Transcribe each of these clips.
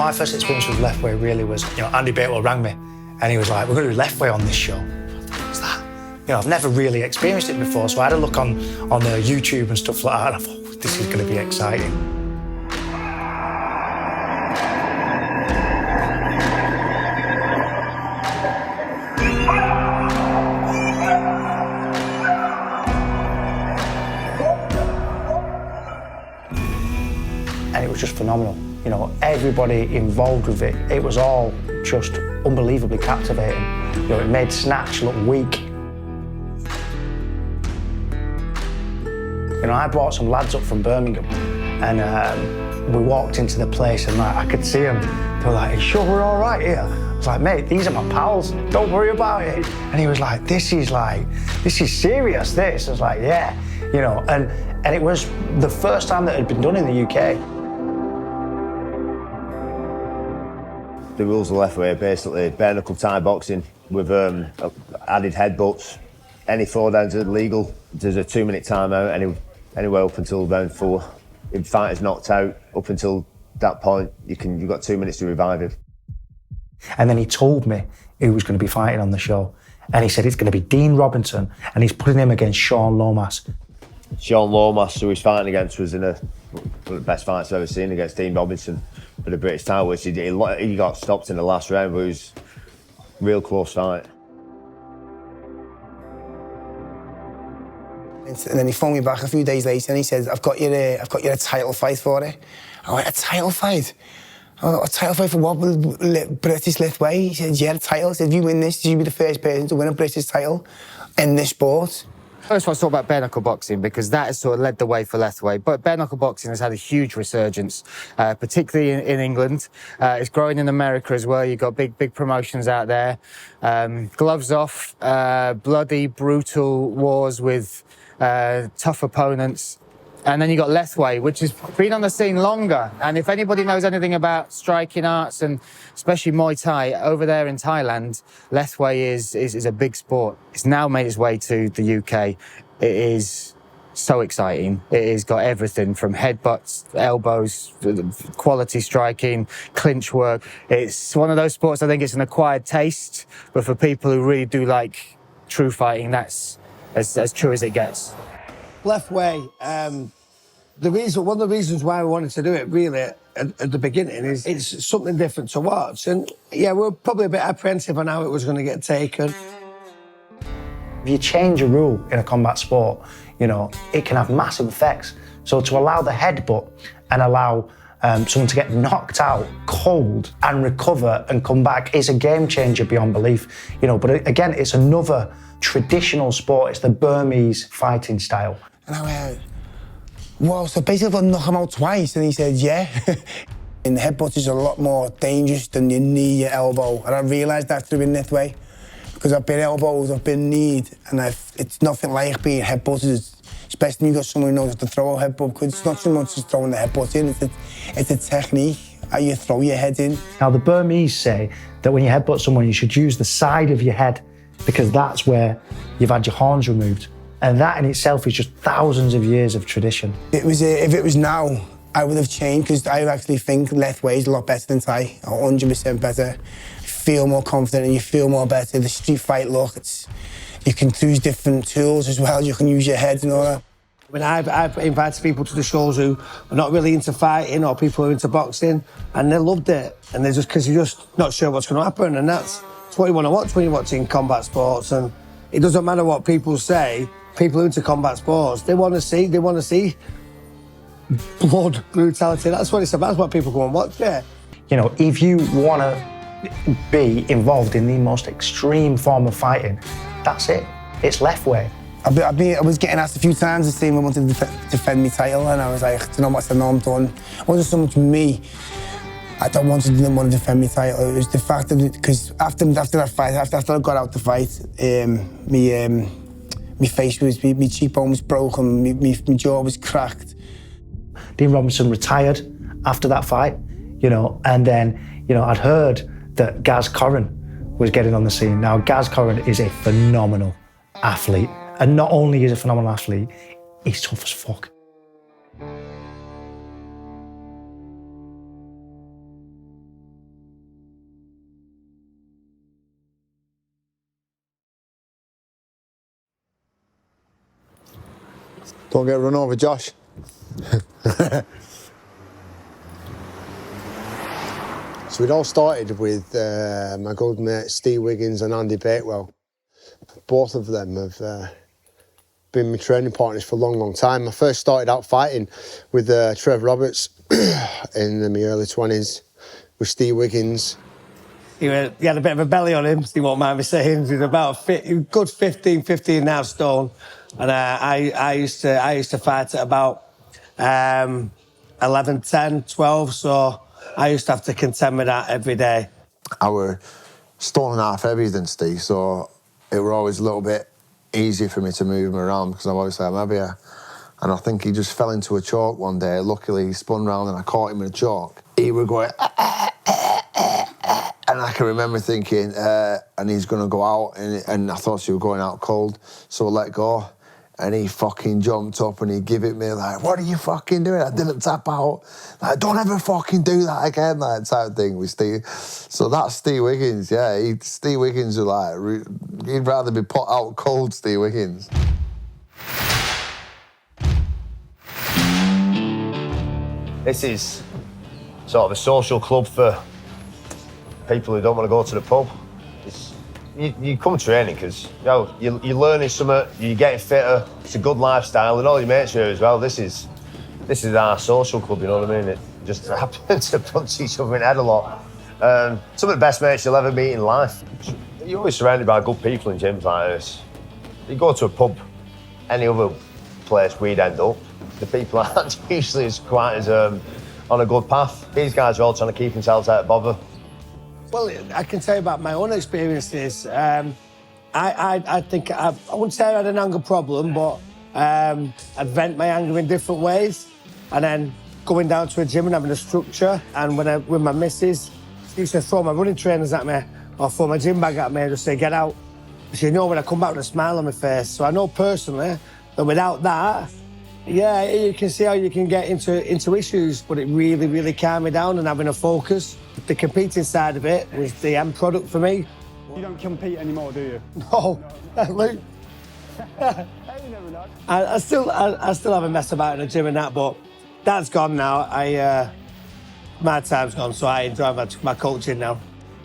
My first experience with Lethwei really was, Andy Batewell rang me and he was like, we're going to do Lethwei on this show. What's that? I've never really experienced it before, so I had a look on YouTube and stuff like that, and I thought, oh, this is going to be exciting. And it was just phenomenal. Everybody involved with it, it was all just unbelievably captivating. It made Snatch look weak. I brought some lads up from Birmingham and we walked into the place and I could see them. They were like, "Are you sure we're all right here?" I was like, "Mate, these are my pals, don't worry about it." And he was like, this is serious, this. I was like, yeah, and it was the first time that it had been done in the UK. The rules of Lethwei are basically bare-knuckle Thai boxing with added headbutts. Any throwdowns are legal. There's a 2-minute timeout anywhere up until round 4. If the fighter's knocked out, up until that point, you've got 2 minutes to revive him. And then he told me who was going to be fighting on the show. And he said it's going to be Dean Robinson, and he's putting him against Sean Lomas. Sean Lomas, who he's fighting against, was in one of the best fights I've ever seen against Dean Robinson for the British title, which he got stopped in the last round, but it was a real close fight. And then he phoned me back a few days later and he said, I've got you a title fight for it. I went, a title fight? A title fight for what? British Lethwei? He said, yeah, a title. He said, if you win this, you'll be the first person to win a British title in this sport. First, I want to talk about bare-knuckle boxing because that has sort of led the way for Lethwei. But bare-knuckle boxing has had a huge resurgence, particularly in England. It's growing in America as well. You've got big promotions out there. Gloves off, bloody, brutal wars with tough opponents. And then you got Lethwei, which has been on the scene longer. And if anybody knows anything about striking arts and especially Muay Thai, over there in Thailand, Lethwei is a big sport. It's now made its way to the UK. It is so exciting. It has got everything from headbutts, elbows, quality striking, clinch work. It's one of those sports, I think it's an acquired taste, but for people who really do like true fighting, that's as true as it gets. Lethwei, one of the reasons why we wanted to do it really at the beginning is it's something different to watch. And yeah, we're probably a bit apprehensive on how it was going to get taken. If you change a rule in a combat sport, it can have massive effects. So to allow the headbutt and allow someone to get knocked out cold and recover and come back is a game changer beyond belief. But again, it's another traditional sport. It's the Burmese fighting style. And I went, well, so basically I've got to knock him out twice. And he said, yeah. And the headbutt is a lot more dangerous than your knee, your elbow. And I realised that through in Lethwei. Because I've been elbowed, I've been kneed, and it's nothing like being headbutted, especially when you've got someone who knows how to throw a headbutt, because it's not so much as throwing the headbutt in, it's a technique, how you throw your head in. Now, the Burmese say that when you headbutt someone, you should use the side of your head, because that's where you've had your horns removed. And that in itself is just thousands of years of tradition. If it was now, I would have changed, because I actually think Lethwei is a lot better than Thai, 100% better. You feel more confident and you feel more better. The street fight look, you can use different tools as well. You can use your head and all that. I mean, I've invited people to the shows who are not really into fighting or people who are into boxing, and they loved it. And they're because you're just not sure what's going to happen, and that's what you want to watch when you're watching combat sports. And it doesn't matter what people say. People who are into combat sports, they want to see blood, brutality. That's what it's about. That's what people go and watch it. If you want to be involved in the most extreme form of fighting, that's it. It's Lethwei. I was getting asked a few times to see if I wanted to defend my title, and I was like, do you know what? I said, no, I'm done. It wasn't so much me. I didn't want to defend my title. It was the fact that, because after that fight, after I got out the fight, my face was, my cheekbone was broken, my jaw was cracked. Dean Robinson retired after that fight, and then, I'd heard that Gaz Corran was getting on the scene. Now, Gaz Corran is a phenomenal athlete. And not only is he a phenomenal athlete, he's tough as fuck. Don't get run over, Josh. So it all started with my good mates Steve Wiggins and Andy Bakewell. Both of them have been my training partners for a long, long time. I first started out fighting with Trev Roberts in my early 20s with Steve Wiggins. He had a bit of a belly on him, you won't mind me saying. He was about a good 15 and a half stone. And I used to fight at about 11, 10, 12, so I used to have to contend with that every day. I were stone and a half heavier than Steve, so it were always a little bit easier for me to move him around because obviously I'm heavier. And I think he just fell into a chalk one day. Luckily, he spun round and I caught him in a chalk. He were going, and I can remember thinking, and he's going to go out, and I thought he was going out cold, so I let go. And he fucking jumped up and he give it me like, what are you fucking doing? I didn't tap out. Like, don't ever fucking do that again, that type of thing with Steve. So that's Steve Wiggins, yeah. Steve Wiggins was like, he'd rather be put out cold, Steve Wiggins. This is sort of a social club for people who don't want to go to the pub. You come training because you're learning something, you're getting fitter, it's a good lifestyle, and all your mates are here as well. This is our social club, you know what I mean? It just happens to punch each other in the head a lot. Some of the best mates you'll ever meet in life. You're always surrounded by good people in gyms like this. You go to a pub, any other place we'd end up, the people aren't usually as quite as on a good path. These guys are all trying to keep themselves out of bother. Well, I can tell you about my own experiences. I think I wouldn't say I had an anger problem, but I'd vent my anger in different ways. And then going down to a gym and having a structure. And with my missus, she used to throw my running trainers at me or throw my gym bag at me and just say, get out. She know when I come back with a smile on my face. So I know personally that without that, yeah, you can see how you can get into issues, but it really, really calmed me down and having a focus. The competing side of it was the end product for me. You don't compete anymore, do you? No, Luke. I still have a mess about in the gym and that, but that's gone now. My time's gone, so I enjoy my coaching now.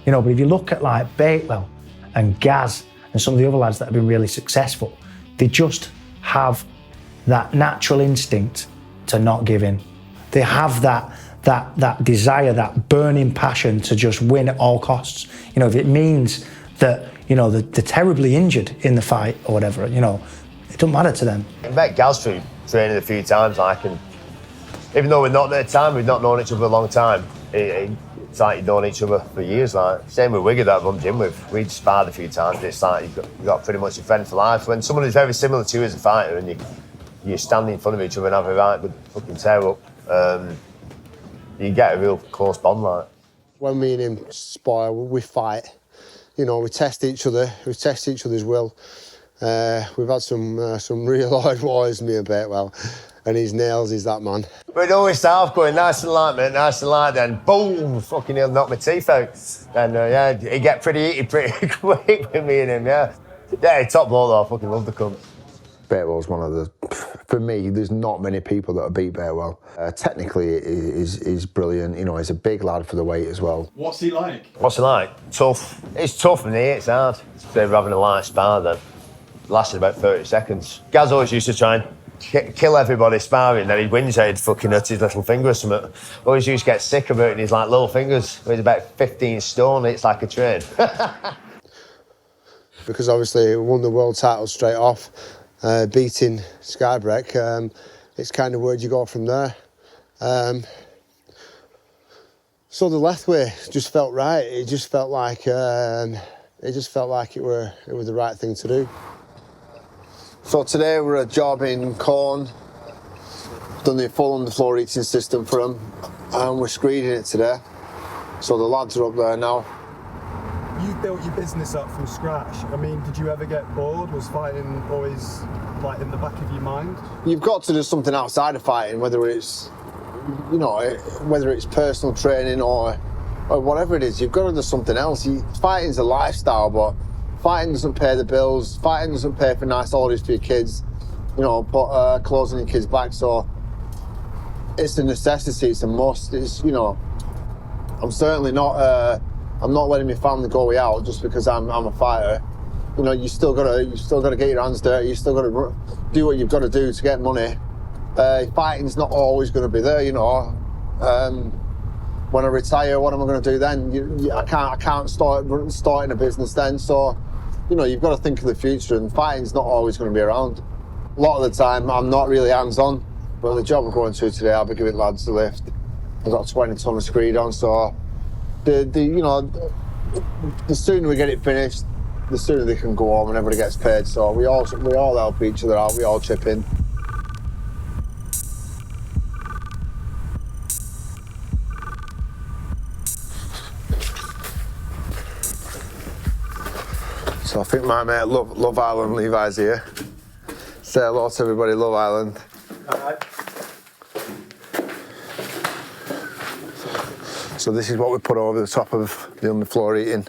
You know, but if you look at like Bakewell and Gaz and some of the other lads that have been really successful, they just have that natural instinct to not give in. They have that desire, that burning passion to just win at all costs. You know, if it means that, you know, they're terribly injured in the fight or whatever, you know, it doesn't matter to them. I met Gaz through training a few times, and even though we're not at the time, we've not known each other a long time. It's like you've known each other for years. Like same with Wigger that I run gym with. We'd sparred a few times. It's like you've got pretty much a friend for life. When someone is very similar to you as a fighter and you stand in front of each other and have a right good fucking tear up, you get a real close bond like. When me and him spar, we fight. You know, we test each other. We test each other's will. We've had some real hard wars, me and Bakewell, and his nails is that man. We'd always start off going nice and light, mate, nice and light, then boom, fucking he'll knock my teeth out. And yeah, he'd get pretty heated pretty quick with me and him, yeah. Yeah, top bloke though, I fucking love the cunt. Bakewell's one of the, for me, there's not many people that have beat Bakewell. Technically, he's brilliant. You know, he's a big lad for the weight as well. What's he like? What's he like? Tough. It's tough and it's hard. They were having a light spar then. It lasted about 30 seconds. Gaz always used to try and kill everybody sparring, then he'd whinge out, he'd fucking hurt his little finger or something. Always used to get sick of it in his like little fingers. He's about 15 stone, it's like a train. Because obviously he won the world title straight off, beating Skybreak. It's kind of where you go from there. So the Lethwei just felt right. It just felt like it was the right thing to do. So today we're at a job in Corn. Done the full underfloor heating system for them, and we're screening it today. So the lads are up there now. You built your business up from scratch. I mean, did you ever get bored? Was fighting always like in the back of your mind? You've got to do something outside of fighting, whether it's, you know, whether it's personal training or whatever it is. You've got to do something else. Fighting's a lifestyle, but fighting doesn't pay the bills. Fighting doesn't pay for nice holidays for your kids. you know, put clothes on your kids' back. So it's a necessity. It's a must. It's, you know, I'm certainly not. I'm not letting my family go out just because I'm a fighter. You know, you still gotta get your hands dirty. You still gotta do what you've got to do to get money. Fighting's not always going to be there. You know, when I retire, what am I going to do then? I can't start in a business then. So, you know, you've got to think of the future. And fighting's not always going to be around. A lot of the time, I'm not really hands-on. But the job I'm going to today, I'll be giving lads the lift. I've got 20 ton of screed on, so you know, the sooner we get it finished, the sooner they can go home and everybody gets paid. So we all help each other out. We all chip in. So I think my mate Love Island Levi's here. Say hello to everybody, Love Island. Alright. So this is what we put over the top of the underfloor heating.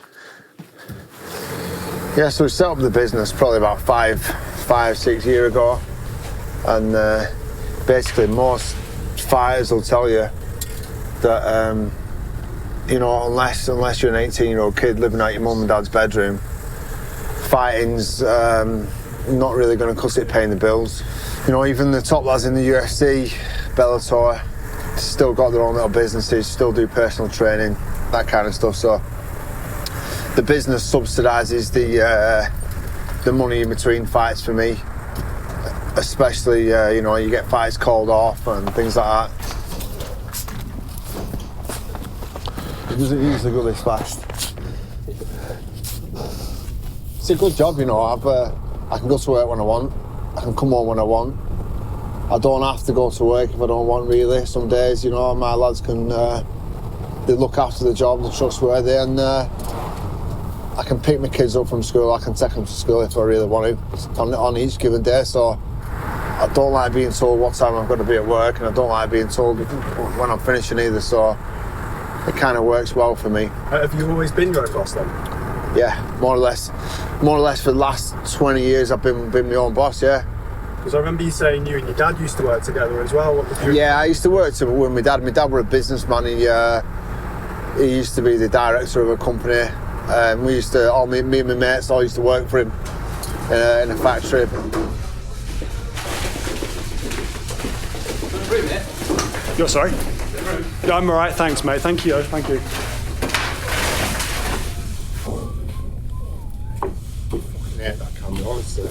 Yeah, so we set up the business probably about 5-6 years ago, and basically most fighters will tell you that you know, unless you're an 18-year-old kid living out your mum and dad's bedroom, fighting's not really going to cut it paying the bills. You know, even the top lads in the UFC, Bellator, still got their own little businesses, still do personal training, that kind of stuff. So the business subsidises the money in between fights for me, especially you know, you get fights called off and things like that. It doesn't usually go this fast. It's a good job, you know. I can go to work when I want, I can come home when I want. I don't have to go to work if I don't want, really. Some days, you know, my lads can, they look after the job, they're trustworthy, and I can pick my kids up from school, I can take them to school if I really want to, on each given day. So I don't like being told what time I'm going to be at work, and I don't like being told when I'm finishing either, so it kind of works well for me. Have you always been your own boss then? Yeah, more or less for the last 20 years I've been my own boss, yeah. Because I remember you saying you and your dad used to work together as well. Yeah, I used to work with my dad. My dad was a businessman. He used to be the director of a company. We used to, me and my mates all used to work for him in a factory. You're sorry? Yeah, I'm all right, thanks, mate. Thank you. Thank you. Yeah, that camera, honestly.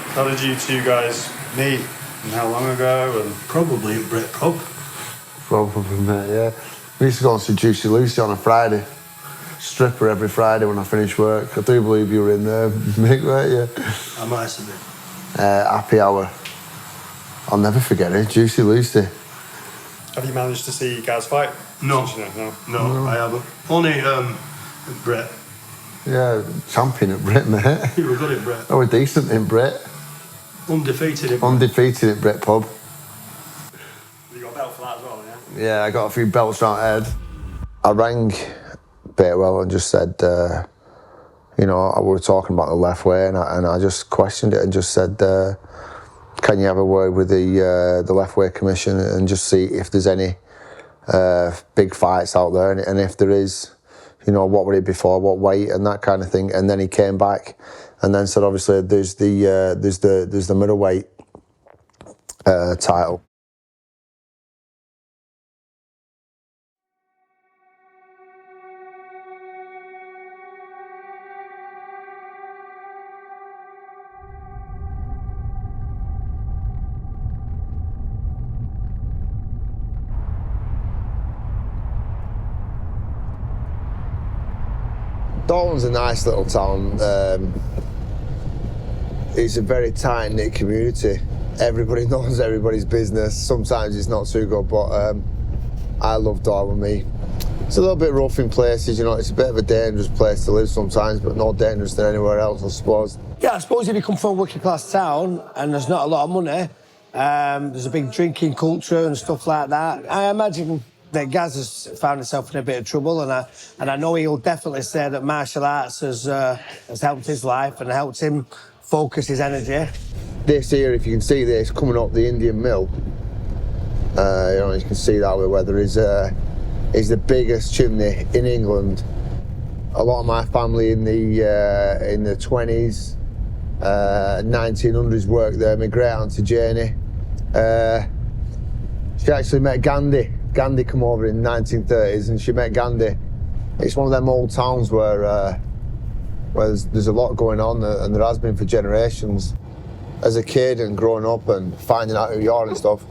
How did you two guys meet and how long ago? And Probably at Brit Pub. Probably, mate, yeah. We used to go and see Juicy Lucy on a Friday. Stripper every Friday when I finished work. I do believe you were in there, Mick, weren't you? I might have been. Happy hour. I'll never forget it, Juicy Lucy. have you managed to see Gaz fight? No. No, I haven't. Only at Brit. Yeah, champion at Brit, mate. You were good at Brit. I was decent in Brit. Undefeated at Brit. Undefeated at Brit Pub. You got a belt for that as well, yeah? Yeah, I got a few belts on my head. I rang Batewell and just said, you know, we were talking about the Lethwei, and I just questioned it and just said, can you have a word with the Lethwei Commission and just see if there's any big fights out there, and if there is, you know, what would it be for, what weight, and that kind of thing. And then he came back and then said, obviously, there's the middleweight title. Darwen's a nice little town. It's a very tight-knit community. Everybody knows everybody's business. Sometimes it's not too good, but I love Darwen, me. It's a little bit rough in places, you know, it's a bit of a dangerous place to live sometimes, but not dangerous than anywhere else, I suppose. Yeah, I suppose if you come from a working-class town and there's not a lot of money, there's a big drinking culture and stuff like that. I imagine that Gaz has found himself in a bit of trouble, and I know he'll definitely say that martial arts has helped his life and helped him focus his energy. This here, if you can see this, coming up the Indian Mill, you know, you can see that where there is the biggest chimney in England. A lot of my family in the 20s, 1900s worked there. My great auntie Janie, she actually met Gandhi. Gandhi come over in the 1930s, and she met Gandhi. It's one of them old towns where there's a lot going on, and there has been for generations. As a kid and growing up and finding out who you are and stuff,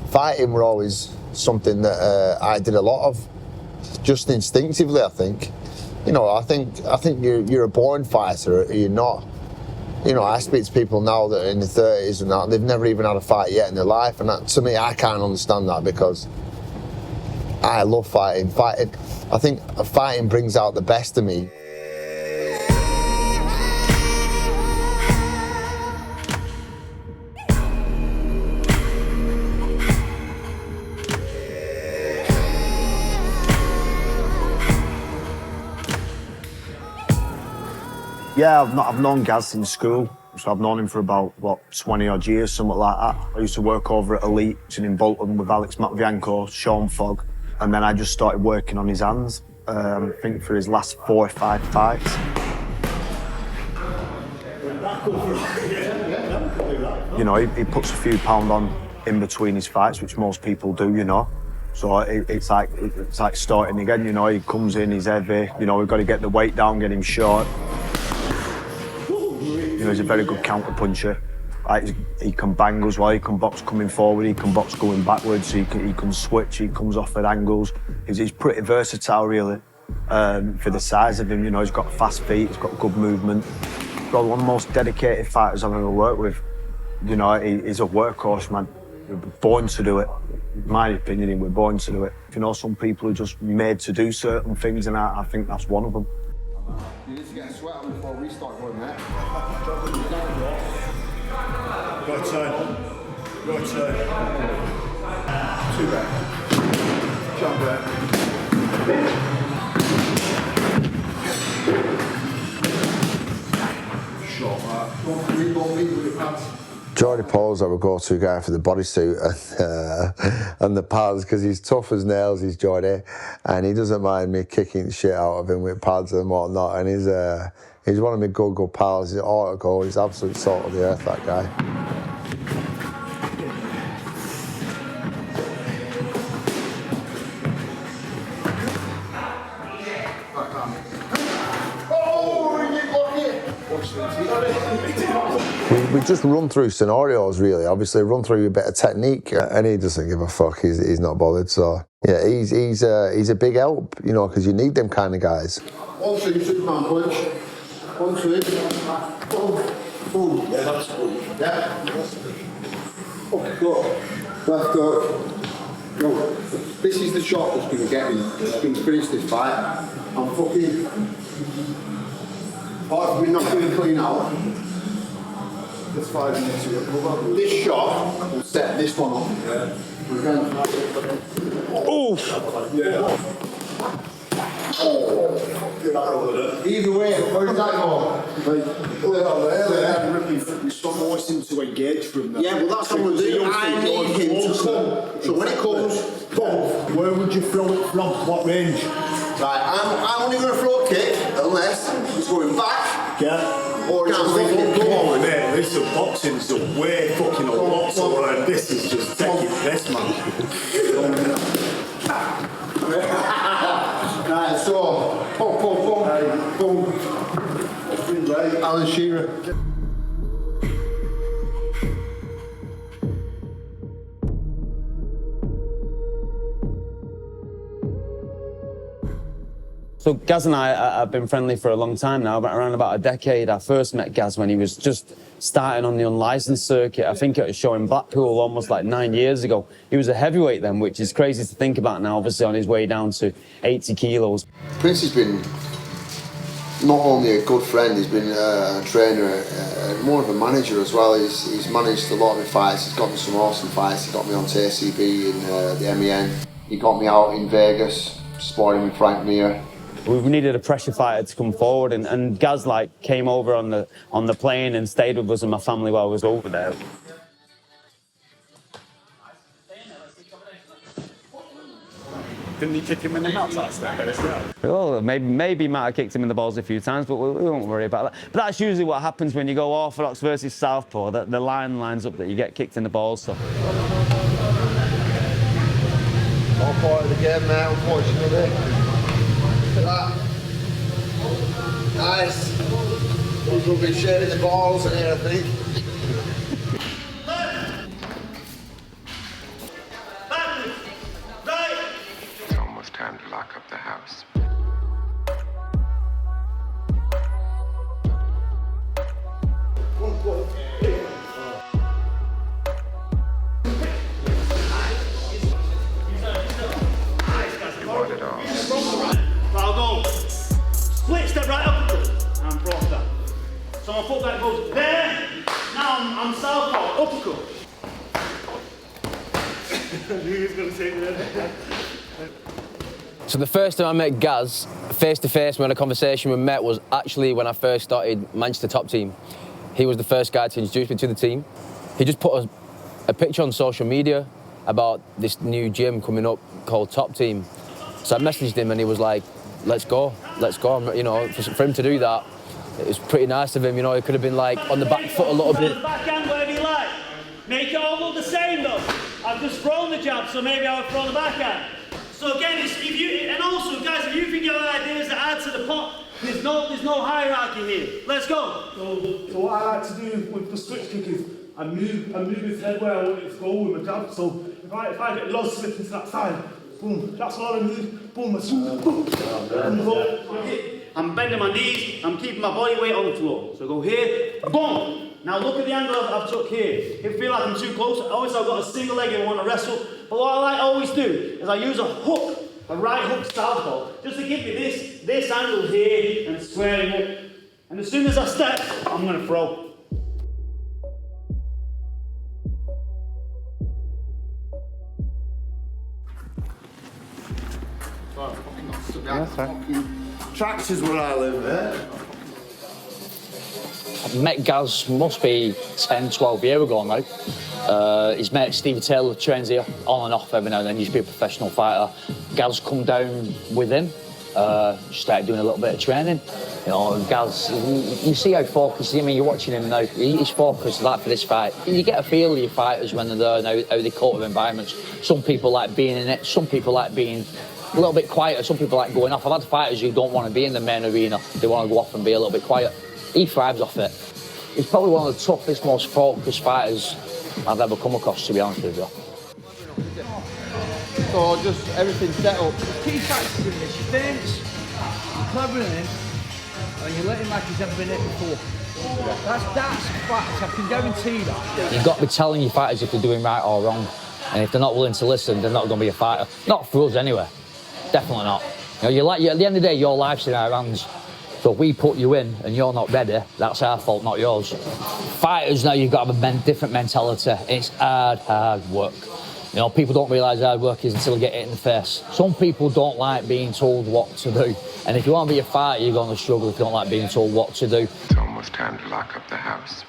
fighting were always something that I did a lot of, just instinctively, I think. You know, I think you're a born fighter, you're not. You know, I speak to people now that are in the 30s and that, they've never even had a fight yet in their life, and that, to me, I can't understand that, because I love fighting. I think fighting brings out the best of me. Yeah, I've known Gaz since school, so I've known him for about, 20 odd years, something like that. I used to work over at Elite in Bolton with Alex Matvienko, Sean Fogg, and then I just started working on his hands, I think for his last 4 or 5 fights. You know, he puts a few pound on in between his fights, which most people do, you know. So it's like starting again, you know. He comes in, he's heavy, you know, we've got to get the weight down, get him short. You know, he's a very good counter puncher. Like, he can bang as well, he can box coming forward, he can box going backwards, he can switch, he comes off at angles. He's pretty versatile, really, for the size of him. You know, he's got fast feet, he's got good movement. He's got one of the most dedicated fighters I've ever worked with. You know, he's a workhorse, man. We're born to do it. In my opinion, we're born to do it. You know, some people are just made to do certain things, and I think that's one of them. You need to get a sweat on before we start going there. Right turn. Right turn. 2 back. Jump back. Shot back. Don't leave with your pads. Jordy Paul's our go-to guy for the bodysuit and the pads, because he's tough as nails, he's Jordy, and he doesn't mind me kicking the shit out of him with pads and whatnot, and he's one of my good pals. He's autogo, he's absolute salt of the earth, that guy. We just run through scenarios, really. Obviously, run through a bit of technique, and he doesn't give a fuck. He's not bothered. So yeah, he's a big help, you know, because you need them kind of guys. 1, 2, Superman punch. 1, 2. Boom. Yeah, that's good. Yeah. Okay, go. Left hook. No, this is the shot that's going to get me. That's going to finish this fight. I'm fucking. Apart from me not doing clean out. This 5 minutes to recover. This shot will set this one up. Yeah. We're going to. Oof! Yeah. Oh. Either way, where does that go? Like, pull it out there. We stop forcing to engage from that. Yeah, well, that's what we'll do. I need him to come. So when it comes, boom. Where would you throw it from? What range? Right, I'm only going to throw a kick unless it's going back. Yeah. Or it's come on, mate. This is boxing's the way fucking a lot. So this is just taking this, man. Right, so boom. Alan Shearer. So Gaz and I have been friendly for a long time now, but around about a decade. I first met Gaz when he was just starting on the unlicensed circuit. I think it was showing Blackpool almost like 9 years ago. He was a heavyweight then, which is crazy to think about now, obviously on his way down to 80 kilos. Prince has been not only a good friend, he's been a trainer, more of a manager as well. He's managed a lot of my fights. He's got me some awesome fights. He got me on TCB in the MEN. He got me out in Vegas, sparring with Frank Mir. We needed a pressure fighter to come forward, and Gaz like came over on the plane and stayed with us and my family while I was over there. Didn't he kick him in the nuts last time? Well, maybe he might have kicked him in the balls a few times, but we won't worry about that. But that's usually what happens when you go orthodox versus southpaw. That the line lines up that you get kicked in the balls. So. All part of the game now, unfortunately. Look at that. Nice. We'll be sharing the balls in here, I think. It's almost time to lock up the house. You want it all. I'll go split step right up and cross that. So my foot back goes there. Now I'm southpaw, uppercut. He's going to take that. So the first time I met Gaz, face to face, we had a conversation we met, was actually when I first started Manchester Top Team. He was the first guy to introduce me to the team. He just put a picture on social media about this new gym coming up called Top Team. So I messaged him and he was like, let's go. You know, for him to do that, it was pretty nice of him. You know, he could have been like on the back foot a little bit. Backhand, whatever you like. Make it all look the same though. I've just thrown the jab, so maybe I would throw the backhand. So again, and also guys, if you think you have ideas that add to the pot, there's no hierarchy here. Let's go. So what I like to do with the switch kick is I move his head where I want it to go with my jab. So if I get lost slipping to that side, boom, that's all I move. Boom, I swoop, boom, and go. I'm bending my knees, I'm keeping my body weight on the floor. So go here, boom. Now look at the angle I've took here. If I feel like I'm too close, obviously I've got a single leg and I want to wrestle. But what I like to always do is I use a hook, a right hook southpaw, just to give me this angle here and squaring up. And as soon as I step, I'm going to throw. Tractors where I live, I met Gaz, must be 10, 12 years ago now. His mate Stevie Taylor trains here on and off every now and then. He used to be a professional fighter. Gaz come down with him, started doing a little bit of training. You know, Gaz, you see how focused, I mean, you're watching him now, he's focused like for this fight. You get a feel of your fighters when they're there and how they cope with environments. Some people like being in it, some people like being a little bit quieter, some people like going off. I've had fighters who don't want to be in the main arena, they want to go off and be a little bit quiet. He thrives off it. He's probably one of the toughest, most focused fighters I've ever come across, to be honest with you. So just everything set up. Key factors in this, your feints, you're clevering him, and you're letting like he's never been hit before. That's fact, I can guarantee that. You've got to be telling your fighters if they're doing right or wrong. And if they're not willing to listen, they're not going to be a fighter. Not for us anyway. Definitely not. You know, at the end of the day, your life's in our hands. So if we put you in and you're not ready, that's our fault, not yours. Fighters now, you've got to have a different mentality. It's hard work. You know, people don't realise hard work is until they get hit in the face. Some people don't like being told what to do. And if you want to be a fighter, you're going to struggle if you don't like being told what to do. It's almost time to lock up the house.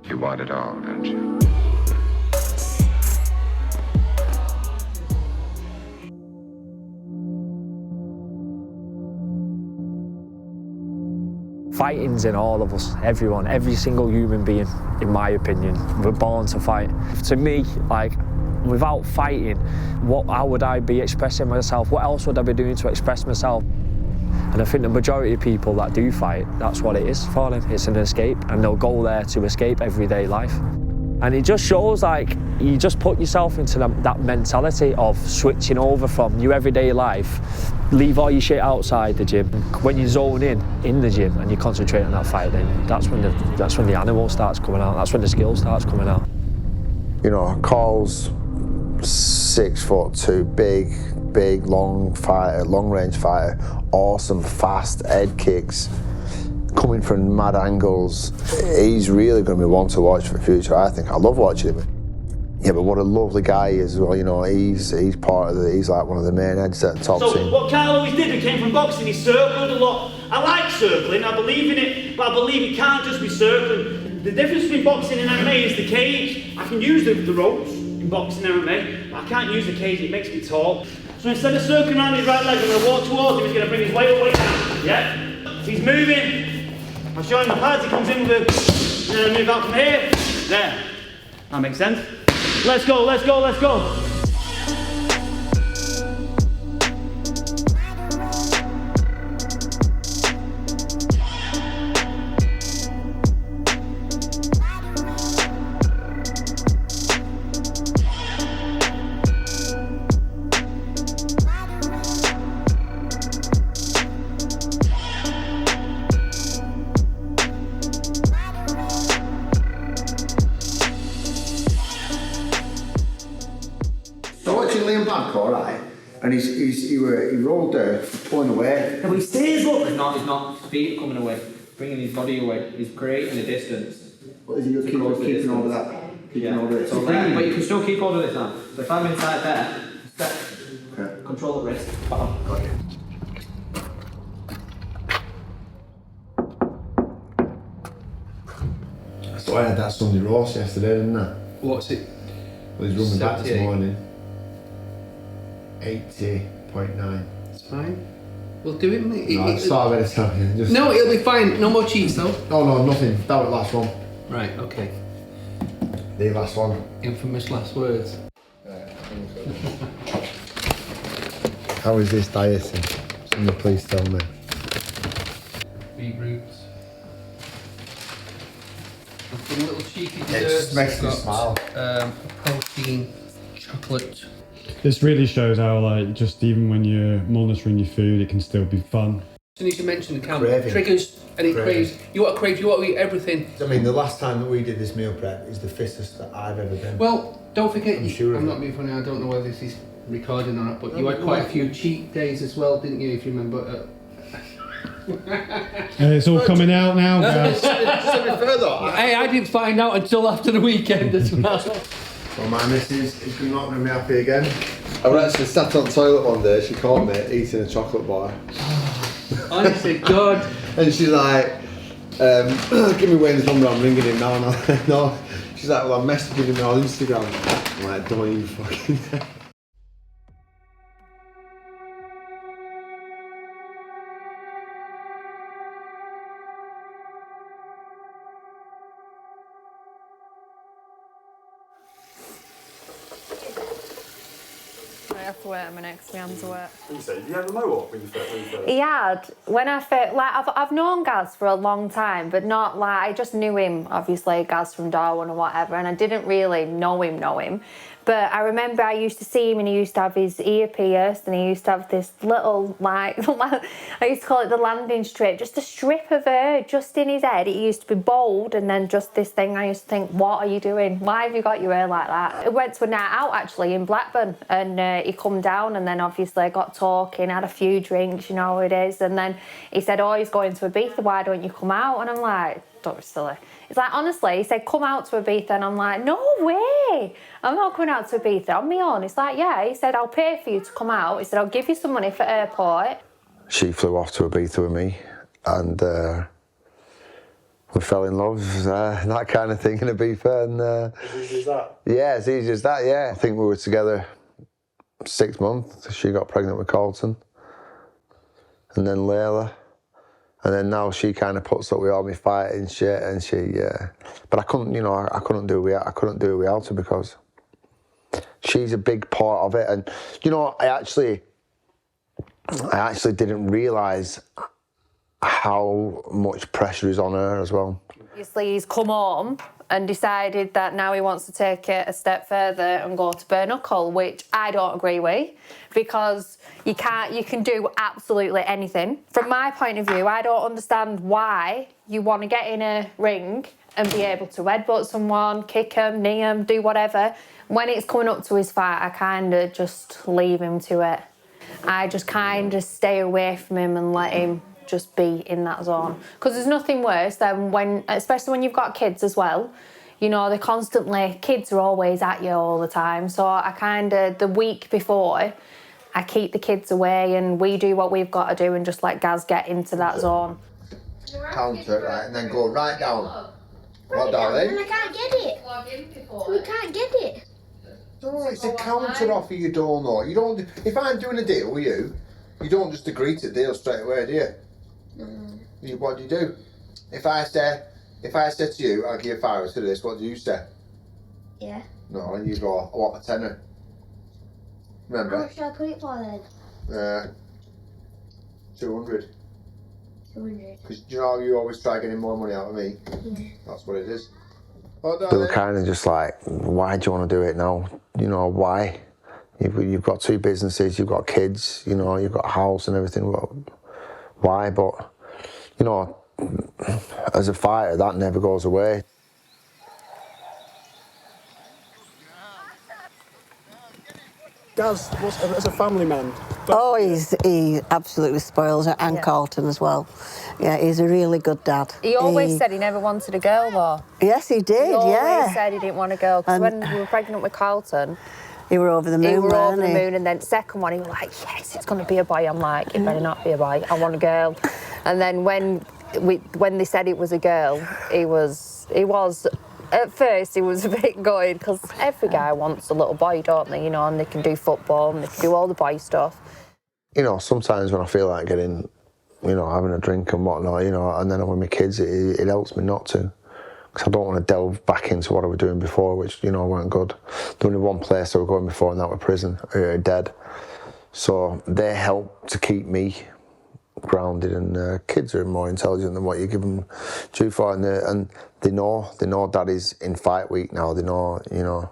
You want it all, don't you? Fighting's in all of us, everyone, every single human being, in my opinion. We're born to fight. To me, like, without fighting, how would I be expressing myself? What else would I be doing to express myself? And I think the majority of people that do fight, that's what it is for them. It's an escape, and they'll go there to escape everyday life. And it just shows, like, you just put yourself into that mentality of switching over from your everyday life, leave all your shit outside the gym. When you zone in the gym and you concentrate on that fight, then that's when the animal starts coming out. That's when the skill starts coming out. You know, Carl's 6'2", big, long fighter, long range fighter, awesome, fast head kicks, coming from mad angles. He's really going to be one to watch for the future, I think. I love watching him. Yeah, but what a lovely guy he is as well. You know, he's part of he's like one of the main heads at the top team. So what Carl always did, he came from boxing, he circled a lot. I like circling, I believe in it, but I believe it can't just be circling. The difference between boxing and MMA is the cage. I can use the ropes in boxing and MMA, but I can't use the cage, it makes me tall. So instead of circling around his right leg, I'm going to walk towards him, he's going to bring his weight all the way down. Yeah? He's moving. I'll show him the pads, he comes in with a... And then I move out from here. There. That makes sense. Let's go, let's go, let's go. And he rolled there, pulling away. No, but he stays up. He's not feet coming away, bringing his body away. He's creating a distance. What is he keeping over that? Keeping over it. So but you can still keep hold of this now. So if I'm inside there, step, okay. Control the wrist. Bottom. Got you. So I had that Sunday roast yesterday, didn't I? What's it? Well, he's running back this morning. 80.9. It's fine. We'll do it, mate. No, I'll start with it. Just... No, it'll be fine. No more cheats, though. No, nothing. That was the last one. Right, okay. The last one. Infamous last words. How is this dieting? Somebody please tell me. Beetroots. A little cheeky dessert. It just makes me smile. Protein, chocolate. This really shows how, like, just even when you're monitoring your food, it can still be fun. As soon as you mention the camera, triggers, and it craves. You want to eat everything. I mean, the last time that we did this meal prep is the fittest that I've ever been. Well, don't forget, I'm not being funny, I don't know whether this is recording or not, but you had quite a few cheat days as well, didn't you, if you remember? It's all coming out now, guys. Hey, I didn't find out until after the weekend as well. Well, my missus is not going to be happy again. I was actually sat on the toilet one day, she caught me eating a chocolate bar. Honestly, God. And she's like, give me Wayne's number, I'm ringing him now. And I'm like, no. She's like, well, I'm messaging him on Instagram. I'm like, don't you fucking... I have to wait a minute because my hands are wet. You say, did you ever know what when you first? He had. When I first, like, I've known Gaz for a long time, but not like, I just knew him, obviously, Gaz from Darwen or whatever, and I didn't really know him. But I remember I used to see him and he used to have his ear pierced and he used to have this little, like, I used to call it the landing strip, just a strip of hair just in his head. It used to be bald and then just this thing. I used to think, what are you doing? Why have you got your hair like that? I went to a night out actually in Blackburn and he come down and then obviously I got talking, had a few drinks, you know how it is. And then he said, oh, he's going to Ibiza, why don't you come out? And I'm like, don't be silly. It's like, honestly, he said, come out to Ibiza. And I'm like, no way. I'm not coming out to Ibiza on my own. It's like, yeah. He said, I'll pay for you to come out. He said, I'll give you some money for airport. She flew off to Ibiza with me and we fell in love, that kind of thing in Ibiza. And, as easy as that? Yeah, as easy as that, yeah. I think we were together 6 months. She got pregnant with Colton. And then Layla. And then now she kind of puts up with all my fighting shit, and she, but I couldn't, you know, I couldn't do it without her because she's a big part of it. And you know, I actually I actually didn't realise how much pressure is on her as well. Obviously, he's come home and decided that now he wants to take it a step further and go to bare-knuckle, which I don't agree with, because you can do absolutely anything. From my point of view, I don't understand why you want to get in a ring and be able to headbutt someone, kick him, knee him, do whatever. When it's coming up to his fight, I kind of just leave him to it. I just kind of stay away from him and let him just be in that zone. Because there's nothing worse than when, especially when you've got kids as well, you know, they're constantly, kids are always at you all the time. So I kind of, the week before, I keep the kids away and we do what we've got to do and just let Gaz get into that zone. Counter, right, and then go right down. What, darling? And I can't get it. We can't get it. No, it's a counter offer, you don't know. You don't. If I'm doing a deal with you, you don't just agree to the deal straight away, do you? What do you do? If I say to you, I'll give you £5 to this, what do you say? Yeah. No, and you go, I want a tenner. Remember? How much should I put it for then? 200. 200. Because you know you always try getting more money out of me? Yeah. That's what it is. They were kind of just like, why do you want to do it now? You know, why? You've got 2 businesses, you've got kids, you know, you've got a house and everything. Well, why? But, you know, as a fighter, that never goes away. Gaz, as a family man? Oh, he absolutely spoils it, and Carlton as well. Yeah, he's a really good dad. He always said he never wanted a girl, though. Yes, he did, He always said he didn't want a girl, because when we were pregnant with Carlton, he were over the moon, he were over the he? moon, and then second one, he was like, yes, it's going to be a boy. I'm like, it better not be a boy, I want a girl. And then when they said it was a girl, he was, at first he was a bit gutted, because every guy wants a little boy, don't they, you know, and they can do football, and they can do all the boy stuff. You know, sometimes when I feel like getting, you know, having a drink and whatnot, you know, and then I'm with my kids, it helps me not to. Because I don't want to delve back into what I was doing before, which, you know, weren't good. There's only one place I was going before, and that was prison, dead. So they help to keep me grounded, and kids are more intelligent than what you give them due for, and they know Daddy's in fight week now, they know, you know,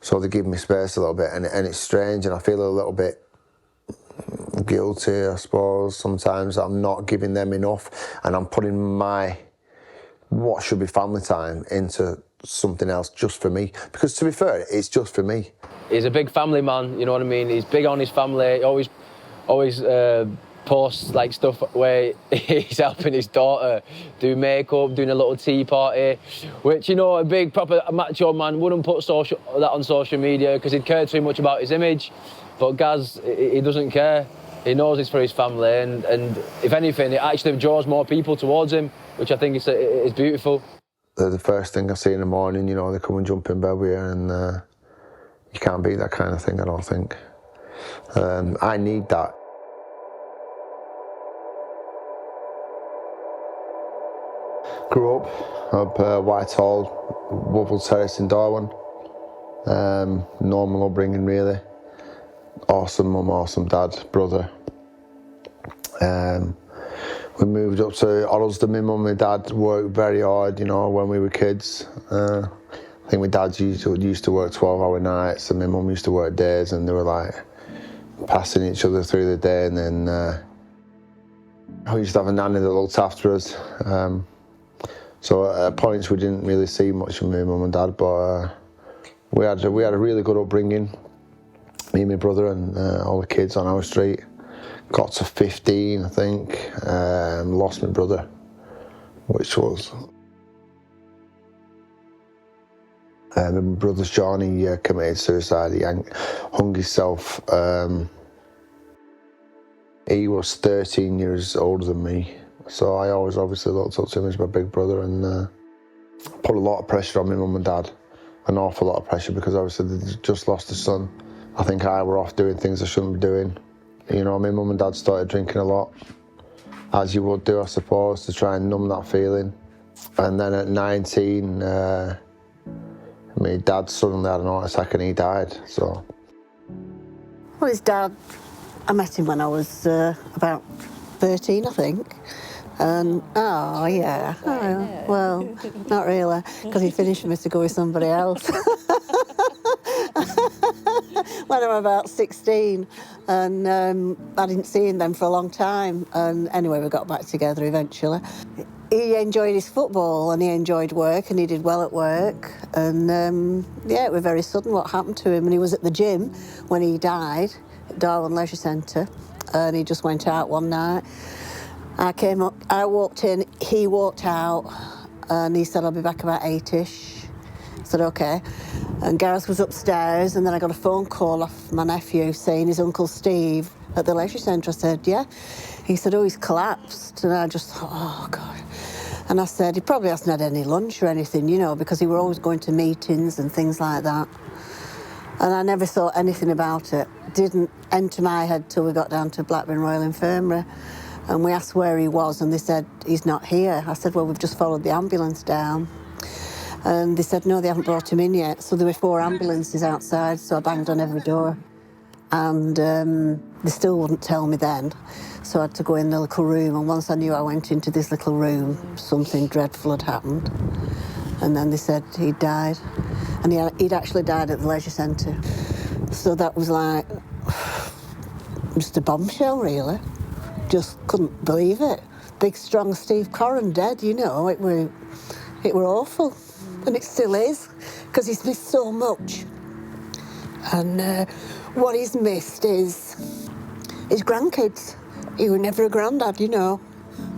so they give me space a little bit, and it's strange, and I feel a little bit guilty, I suppose, sometimes I'm not giving them enough, and I'm putting my what should be family time into something else just for me, because to be fair, it's just for me. He's a big family man, you know what I mean? He's big on his family. He always posts like stuff where he's helping his daughter do makeup, doing a little tea party, which, you know, a big proper macho man wouldn't put that on social media because he'd care too much about his image. But Gaz, he doesn't care. He knows it's for his family, and if anything, it actually draws more people towards him, which I think is beautiful. They're the first thing I see in the morning, you know, they come and jump in bed with you, and you can't beat that kind of thing, I don't think. I need that. Grew up Whitehall, Woodville Terrace in Darwen. Normal upbringing, really. Awesome mum, awesome dad, brother. We moved up to Orlesden. My mum and dad worked very hard, you know, when we were kids. I think my dad used to work 12-hour nights, and my mum used to work days, and they were like passing each other through the day. And then we used to have a nanny that looked after us. So at points we didn't really see much from my mum and dad, but we had a really good upbringing. Me and my brother and all the kids on our street. Got to 15, I think. Lost my brother, which was... my brother's John, he committed suicide. He hung himself. He was 13 years older than me, so I always obviously looked up to him as my big brother, and put a lot of pressure on my mum and dad. An awful lot of pressure, because obviously they just lost a son. I think I were off doing things I shouldn't be doing. You know, my mum and dad started drinking a lot, as you would do, I suppose, to try and numb that feeling. And then at 19, my dad suddenly had an heart attack and he died, so. Well, his dad I met him when I was about 13, I think. And, oh, yeah. Oh, well, not really, because he finished for me to go with somebody else. When I was about 16, and I didn't see him then for a long time. And anyway, we got back together eventually. He enjoyed his football and he enjoyed work and he did well at work. And yeah, it was very sudden what happened to him. And he was at the gym when he died at Darwen Leisure Centre, and he just went out one night. I came up, I walked in, he walked out, and he said, I'll be back about 8-ish. I said, OK. And Gareth was upstairs, and then I got a phone call off my nephew saying his Uncle Steve at the leisure centre. I said, yeah. He said, oh, he's collapsed. And I just thought, oh, God. And I said, he probably hasn't had any lunch or anything, you know, because he were always going to meetings and things like that. And I never thought anything about it. Didn't enter my head till we got down to Blackburn Royal Infirmary. And we asked where he was, and they said, he's not here. I said, well, we've just followed the ambulance down. And they said, no, they haven't brought him in yet. So there were 4 ambulances outside, so I banged on every door. And they still wouldn't tell me then. So I had to go in the little room, and once I knew I went into this little room, something dreadful had happened. And then they said he'd died. And he'd actually died at the leisure centre. So that was like just a bombshell, really. Just couldn't believe it. Big, strong Steve Corran dead, you know, it were awful. And it still is, because he's missed so much. And what he's missed is his grandkids. He was never a granddad, you know.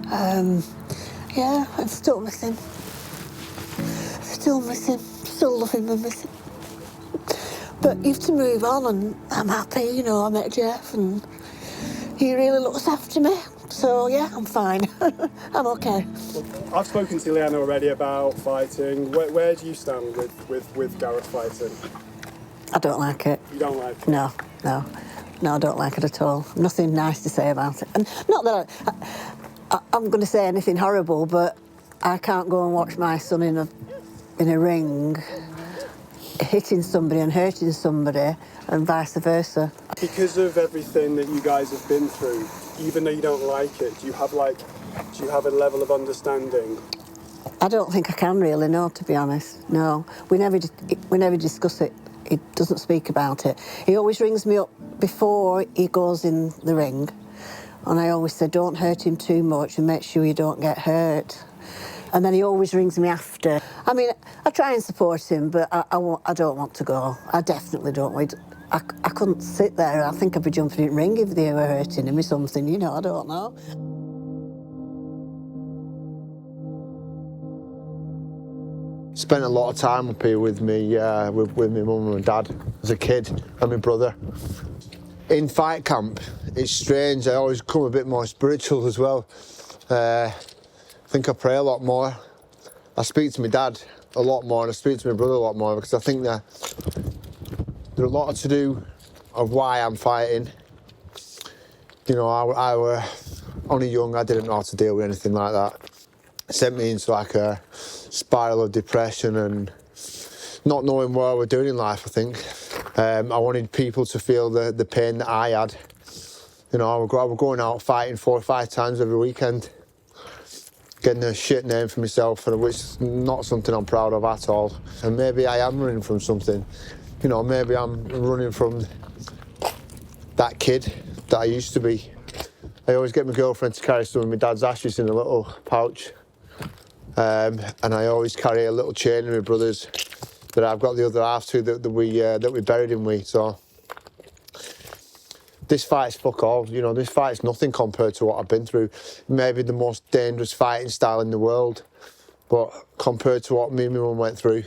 Yeah, I still miss him. Still miss him. Still love him and miss him. But you have to move on, and I'm happy, you know, I met Jeff, and he really looks after me. So, yeah, I'm fine. I'm OK. Well, I've spoken to Leanne already about fighting. Where do you stand with Gareth fighting? I don't like it. You don't like it? No, I don't like it at all. Nothing nice to say about it. And not that I'm going to say anything horrible, but I can't go and watch my son in a ring hitting somebody and hurting somebody, and vice versa. Because of everything that you guys have been through, even though you don't like it, do you have a level of understanding? I don't think I can really, no, to be honest. No, we never discuss it. He doesn't speak about it. He always rings me up before he goes in the ring, and I always say, don't hurt him too much and make sure you don't get hurt. And then he always rings me after. I mean, I try and support him, but I don't want to go. I definitely don't. I couldn't sit there. I think I'd be jumping in the ring if they were hurting him or something, you know, I don't know. Spent a lot of time up here with me, with my mum and dad as a kid, and my brother. In fight camp, it's strange. I always become a bit more spiritual as well. I think I pray a lot more. I speak to my dad a lot more, and I speak to my brother a lot more, because I think that there's a lot to do of why I'm fighting. You know, I were only young. I didn't know how to deal with anything like that. It sent me into like a spiral of depression and not knowing what I was doing in life, I think. I wanted people to feel the pain that I had. You know, I was going out fighting 4 or 5 times every weekend, getting a shit name for myself, which is not something I'm proud of at all. And maybe I am running from something. You know, maybe I'm running from that kid that I used to be. I always get my girlfriend to carry some of my dad's ashes in a little pouch. And I always carry a little chain of my brother's that I've got the other half to that we buried him with. So this fight's fuck all. You know, this fight's nothing compared to what I've been through. Maybe the most dangerous fighting style in the world, but compared to what me and my mum went through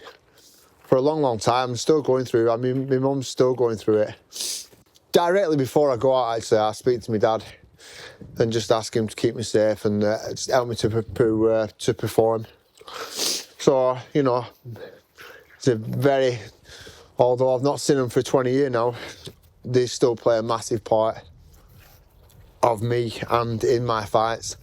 for a long, long time, I'm still going through. I mean, my mum's still going through it. Directly before I go out, actually, I speak to my dad and just ask him to keep me safe and just help me to perform. So, you know, it's a very, although I've not seen them for 20 years now, they still play a massive part of me and in my fights.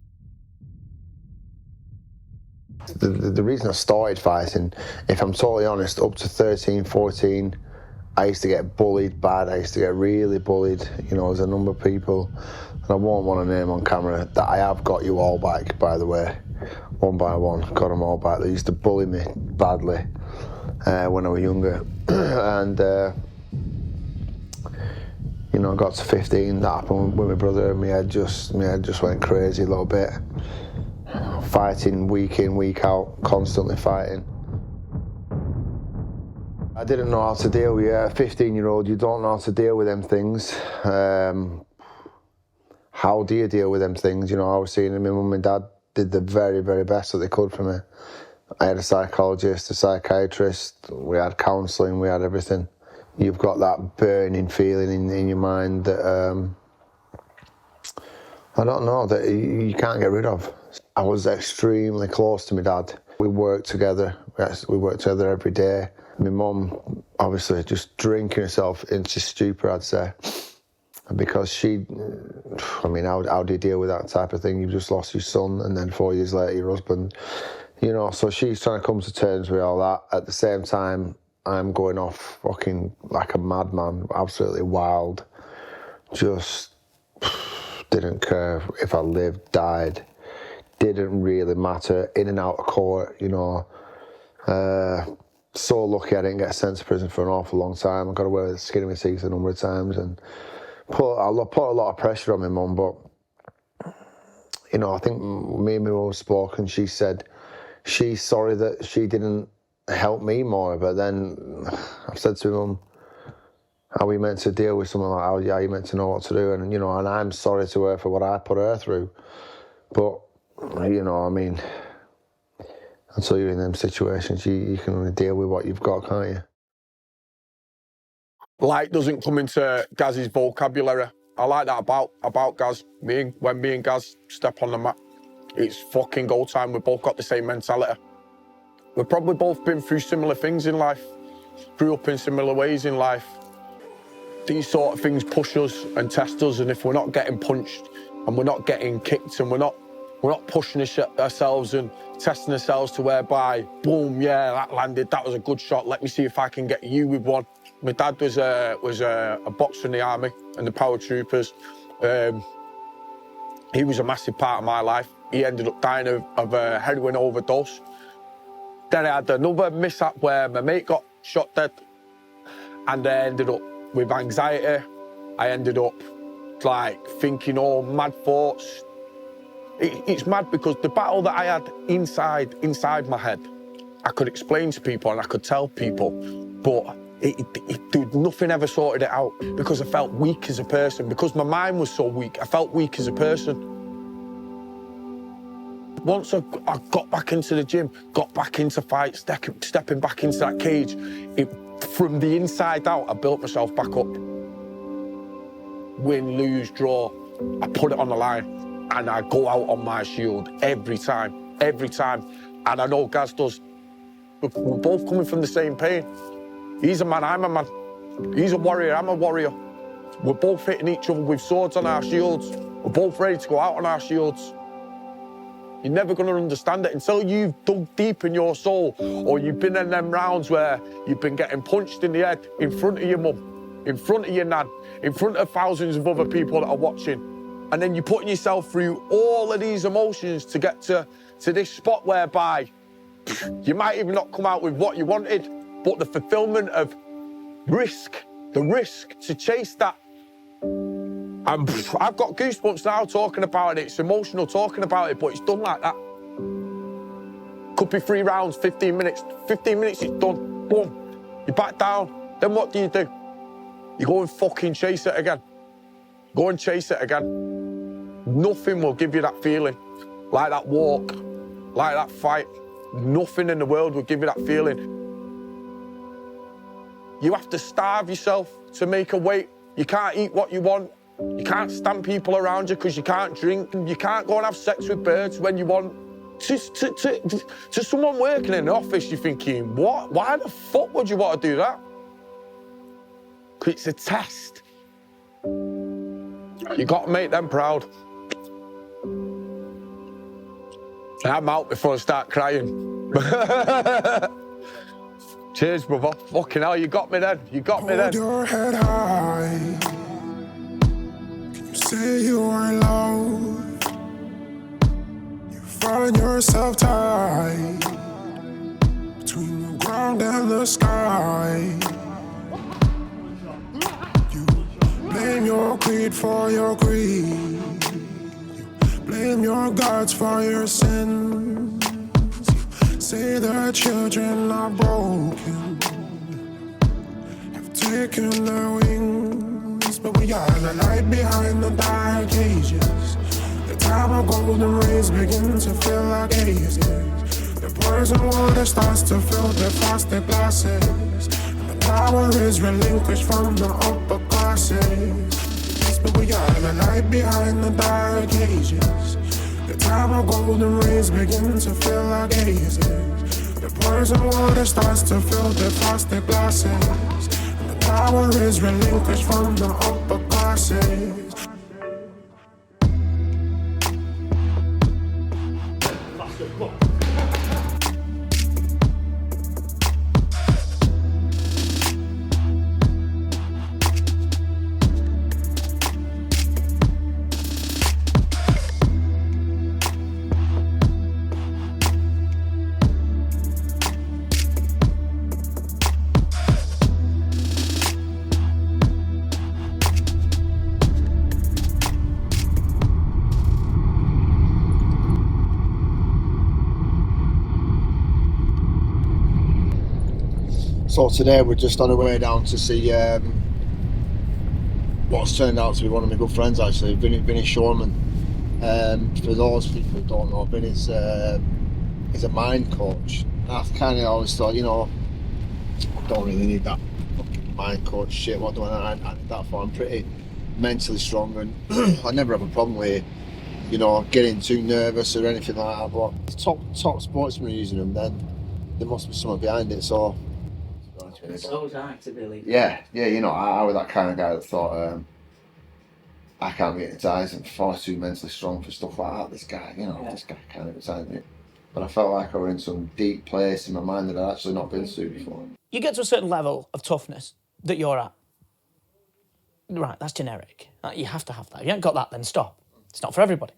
The reason I started fighting, if I'm totally honest, up to 13, 14, I used to get bullied bad. I used to get really bullied. You know, there's a number of people, and I won't want to name on camera, that I have got you all back, by the way. One by one, got them all back. They used to bully me badly when I was younger. And, you know, I got to 15, that happened with my brother, and my head just went crazy a little bit. Fighting week in, week out, constantly fighting. I didn't know how to deal with it. A 15-year-old, you don't know how to deal with them things. How do you deal with them things? You know, I was seeing my mum and dad did the very, very best that they could for me. I had a psychologist, a psychiatrist, we had counselling, we had everything. You've got that burning feeling in your mind that, I don't know, that you can't get rid of. I was extremely close to my dad. We worked together, we worked together every day. My mum, obviously, just drinking herself into stupor, I'd say. Because she, I mean, how do you deal with that type of thing? You've just lost your son, and then 4 years later, your husband. You know, so she's trying to come to terms with all that. At the same time, I'm going off fucking like a madman, absolutely wild. Just didn't care if I lived, died. Didn't really matter, in and out of court, you know. So lucky I didn't get sent to prison for an awful long time. I got away with the skin of my teeth a number of times, and put a lot of pressure on my mum. But, you know, I think me and my mum spoke, and she said she's sorry that she didn't help me more. But then I've said to my mum, how are we meant to deal with someone like that? How are you meant to know what to do? And, you know, and I'm sorry to her for what I put her through. But, you know, I mean, until you're in them situations, you can only deal with what you've got, can't you? Light doesn't come into Gaz's vocabulary. I like that about Gaz. When me and Gaz step on the mat, it's fucking go time. We've both got the same mentality. We've probably both been through similar things in life, grew up in similar ways in life. These sort of things push us and test us, and if we're not getting punched and we're not getting kicked and we're not pushing ourselves and testing ourselves to whereby, boom, yeah, that landed, that was a good shot, let me see if I can get you with one. My dad was a boxer in the army and the paratroopers. He was a massive part of my life. He ended up dying of a heroin overdose. Then I had another mishap where my mate got shot dead, and I ended up with anxiety. I ended up like thinking all mad thoughts. It's mad because the battle that I had inside my head, I could explain to people and I could tell people, but dude, nothing ever sorted it out because I felt weak as a person. Because my mind was so weak, I felt weak as a person. Once I got back into the gym, got back into fights, stepping back into that cage, from the inside out, I built myself back up. Win, lose, draw, I put it on the line. And I go out on my shield every time. And I know Gaz does. We're both coming from the same pain. He's a man, I'm a man. He's a warrior, I'm a warrior. We're both hitting each other with swords on our shields. We're both ready to go out on our shields. You're never going to understand it until you've dug deep in your soul, or you've been in them rounds where you've been getting punched in the head in front of your mum, in front of your nan, in front of thousands of other people that are watching. And then you're putting yourself through all of these emotions to get to this spot whereby you might even not come out with what you wanted, but the fulfillment of risk, the risk to chase that. I've got goosebumps now talking about it. It's emotional talking about it, but it's done like that. Could be 3 rounds, 15 minutes. 15 minutes, it's done. Boom. You back down. Then what do? You go and fucking chase it again. Go and chase it again. Nothing will give you that feeling, like that walk, like that fight. Nothing in the world will give you that feeling. You have to starve yourself to make a weight. You can't eat what you want. You can't stand people around you because you can't drink. You can't go and have sex with birds when you want. To someone working in an office, you're thinking, what? Why the fuck would you want to do that? Because it's a test. You got to make them proud. I'm out before I start crying. Cheers, brother. Fucking hell, you got me then. You got me then. Hold your head high. Can you say you are loved? You find yourself tied between the ground and the sky. You blame your greed for your greed. You blame your gods for your sins. You say the children are broken, taking their wings, but we are the light behind the dark ages. The time of golden rays begin to feel like ages. The poison water starts to fill the frosted glasses, and the power is relinquished from the upper classes. But we are the light behind the dark ages. The time of golden rays begin to feel like ages. The poison water starts to fill the frosted glasses. Power is relinquished from the upper classes. So today we're just on our way down to see what's turned out to be one of my good friends actually, Vinny Shorman. For those people who don't know, Vinny's he's a mind coach. I've kind of always thought, you know, I don't really need that fucking mind coach shit. What do I need that for? I'm pretty mentally strong and I never have a problem with, you know, getting too nervous or anything like that. But top sportsmen are using them, then there must be something behind it. So. So was I, to believe. Yeah, you know, I was that kind of guy that thought, I can't be hypnotised and far too mentally strong for stuff like that. This guy kind of hypnotised me. But I felt like I was in some deep place in my mind that I'd actually not been to before. You get to a certain level of toughness that you're at. Right, that's generic. You have to have that. If you haven't got that, then stop. It's not for everybody.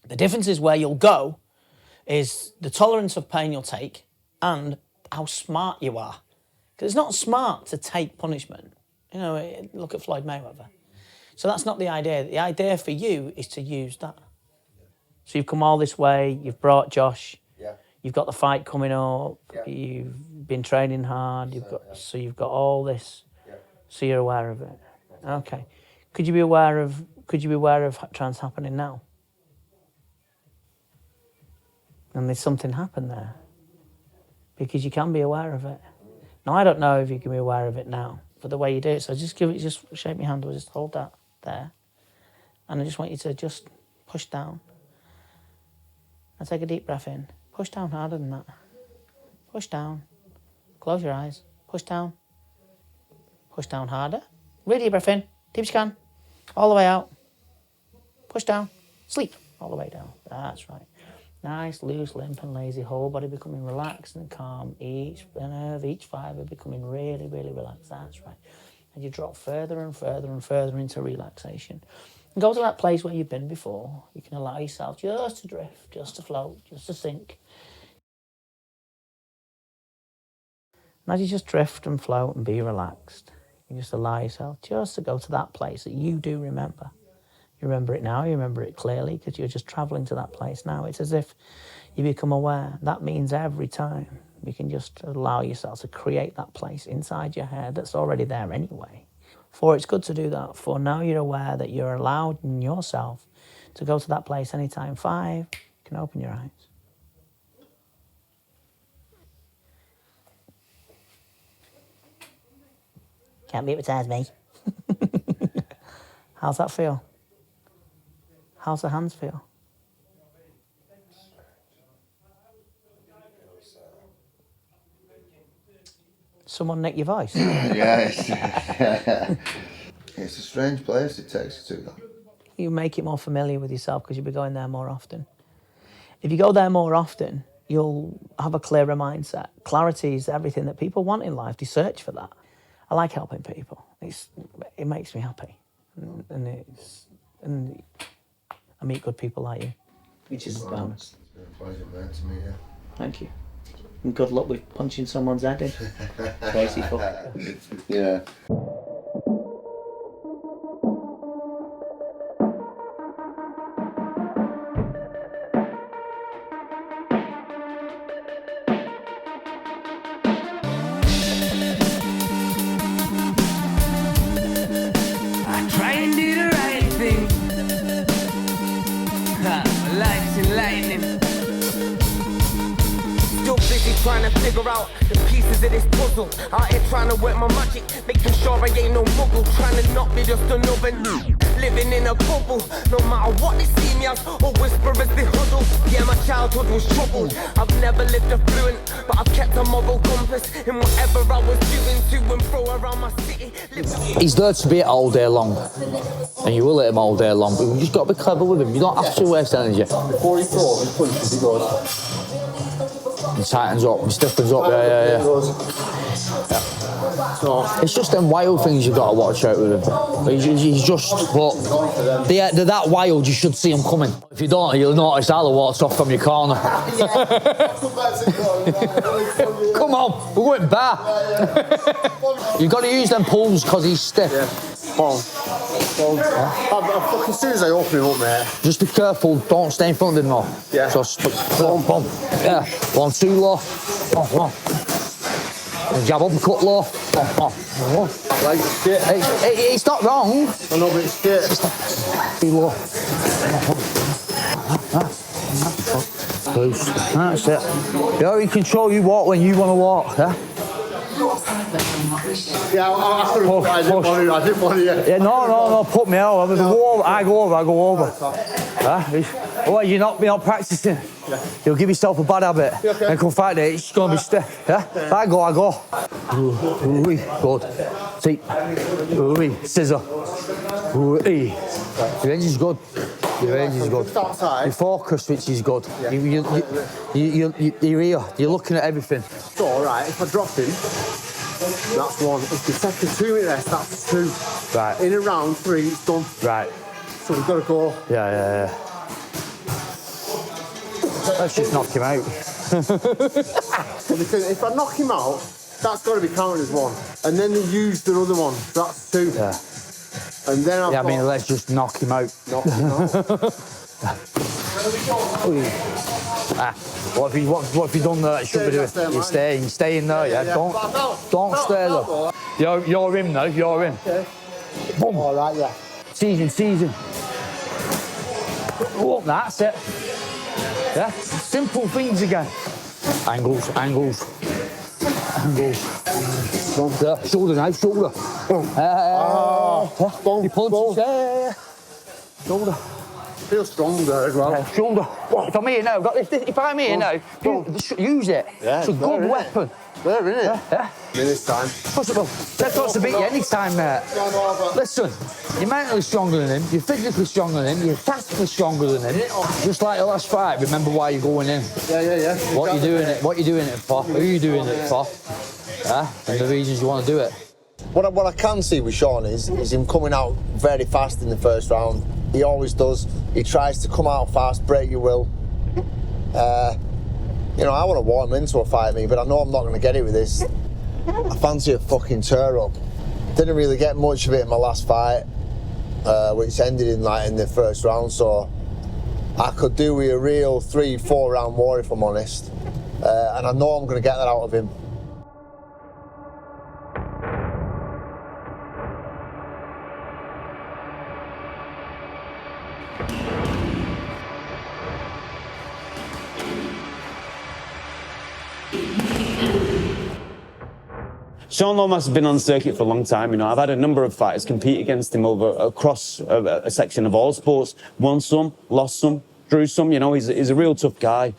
The difference is where you'll go is the tolerance of pain you'll take and how smart you are. Because it's not smart to take punishment. You know, look at Floyd Mayweather. So that's not the idea. The idea for you is to use that. So you've come all this way, you've brought Josh, you've got the fight coming up, you've been training hard, so you've got all this, so you're aware of it. Okay. Could you be aware of trans happening now? And there's something happened there. Because you can be aware of it. Now, I don't know if you can be aware of it now, but the way you do it, so just shake my hand, or just hold that there. And I just want you to just push down. And take a deep breath in. Push down harder than that. Push down. Close your eyes. Push down. Push down harder. Really deep breath in. Deep as you can. All the way out. Push down. Sleep. All the way down. That's right. Nice, loose, limp and lazy, whole body becoming relaxed and calm. Each nerve, each fibre becoming really, really relaxed. That's right. And you drop further and further and further into relaxation. And go to that place where you've been before. You can allow yourself just to drift, just to float, just to sink. And as you just drift and float and be relaxed, you just allow yourself just to go to that place that you do remember. You remember it now, you remember it clearly because you're just travelling to that place now. It's as if you become aware. That means every time you can just allow yourself to create that place inside your head that's already there anyway. For it's good to do that. For now you're aware that you're allowed in yourself to go to that place anytime. 5, you can open your eyes. Can't be hypnotised, me. How's that feel? How's the hands feel? Someone nick your voice? It's a strange place it takes you to, though. You make it more familiar with yourself because you'll be going there more often. If you go there more often, you'll have a clearer mindset. Clarity is everything that people want in life. They search for that. I like helping people. It makes me happy, and I meet good people like you, which is a bonus. It's a pleasure, mate, to meet you. Thank you. And good luck with punching someone's head in. Crazy fuck. Yeah. I try and do the right thing. Lights and lightning. Still busy trying to figure out the pieces of this puzzle. Out here trying to work my magic, making sure I ain't no muggle. Trying to not be just another new. Living in a bubble, no matter what they see me as, or whisper as they huddle. Yeah, my childhood was troubled. I've never lived affluent, but I've kept a moral compass in whatever I was doing to and fro around my city. He's there to be it all day long, and you will hit him all day long, but you just got to be clever with him. You don't have to waste energy. Before he throws, he punches, he goes. He tightens up, he stiffens up, yeah. So, it's just them wild things you've got to watch out with him. He's just, but they're that wild, you should see him coming. If you don't, you'll notice Arlo walks off from your corner. Come on, we're going bar. You've got to use them pulls because he's stiff. As soon as I open him up, mate. Just be careful, don't stay in front of him more. Yeah. So, boom. Yeah, 1, 2 low. One. Jab up and cut low. Like shit. It's not wrong. I know, but it's shit. Be low. Loose. That's it. You're in control, you walk when you want to walk, yeah? Yeah, I didn't want to. Yeah, no, put me out. I go over. Well, you're not practicing. Yeah. You'll give yourself a bad habit. Okay. And come fight it, it's going to be stiff. Yeah? I go. Ooh, good. See. Ooh, scissor. Ooh. Your range is good. Your focus, which is good. Yeah. You're looking at everything. So, alright, if I drop him, that's 1. If you take a 2 minute rest, that's 2. Right. In and round 3, it's done. Right. So we've got to go. Yeah. Let's just knock him out. Because if I knock him out, that's got to be counted as 1. And then they use the other one, so that's 2. Yeah. And then I've got... let's just knock him out. Knock him out. What have you done there that you shouldn't be doing? You're staying there, yeah? Don't stay there. You're in now, you're in. Okay. Boom. All right, yeah. Season. Oh, that's it. Yeah, simple things again. Angles. There. Shoulder now, shoulder. You punch. Yeah. Shoulder. Feels strong there as well. Shoulder. If I'm here now, if I'm here now, use it. Yeah, it's a good weapon. There, innit? Yeah. This time. Possible. That got to beat you any time, mate. Listen, you're mentally stronger than him, you're physically stronger than him, you're tactically stronger than him. Just like the last fight, remember why you're going in. Yeah. What you doing it for? Who are you doing it for? Yeah, and the reasons you want to do it. What I can see with Sean is him coming out very fast in the first round. He always does. He tries to come out fast, break your will. I want to warm him into a fight, but I know I'm not going to get it with this. I fancy a fucking tear-up. Didn't really get much of it in my last fight, which ended in the first round, so I could do with a real 3-4 round war if I'm honest. And I know I'm going to get that out of him. Sean Lomas has been on the circuit for a long time. I've had a number of fighters compete against him across a section of all sports. Won some, lost some, drew some. He's a real tough guy.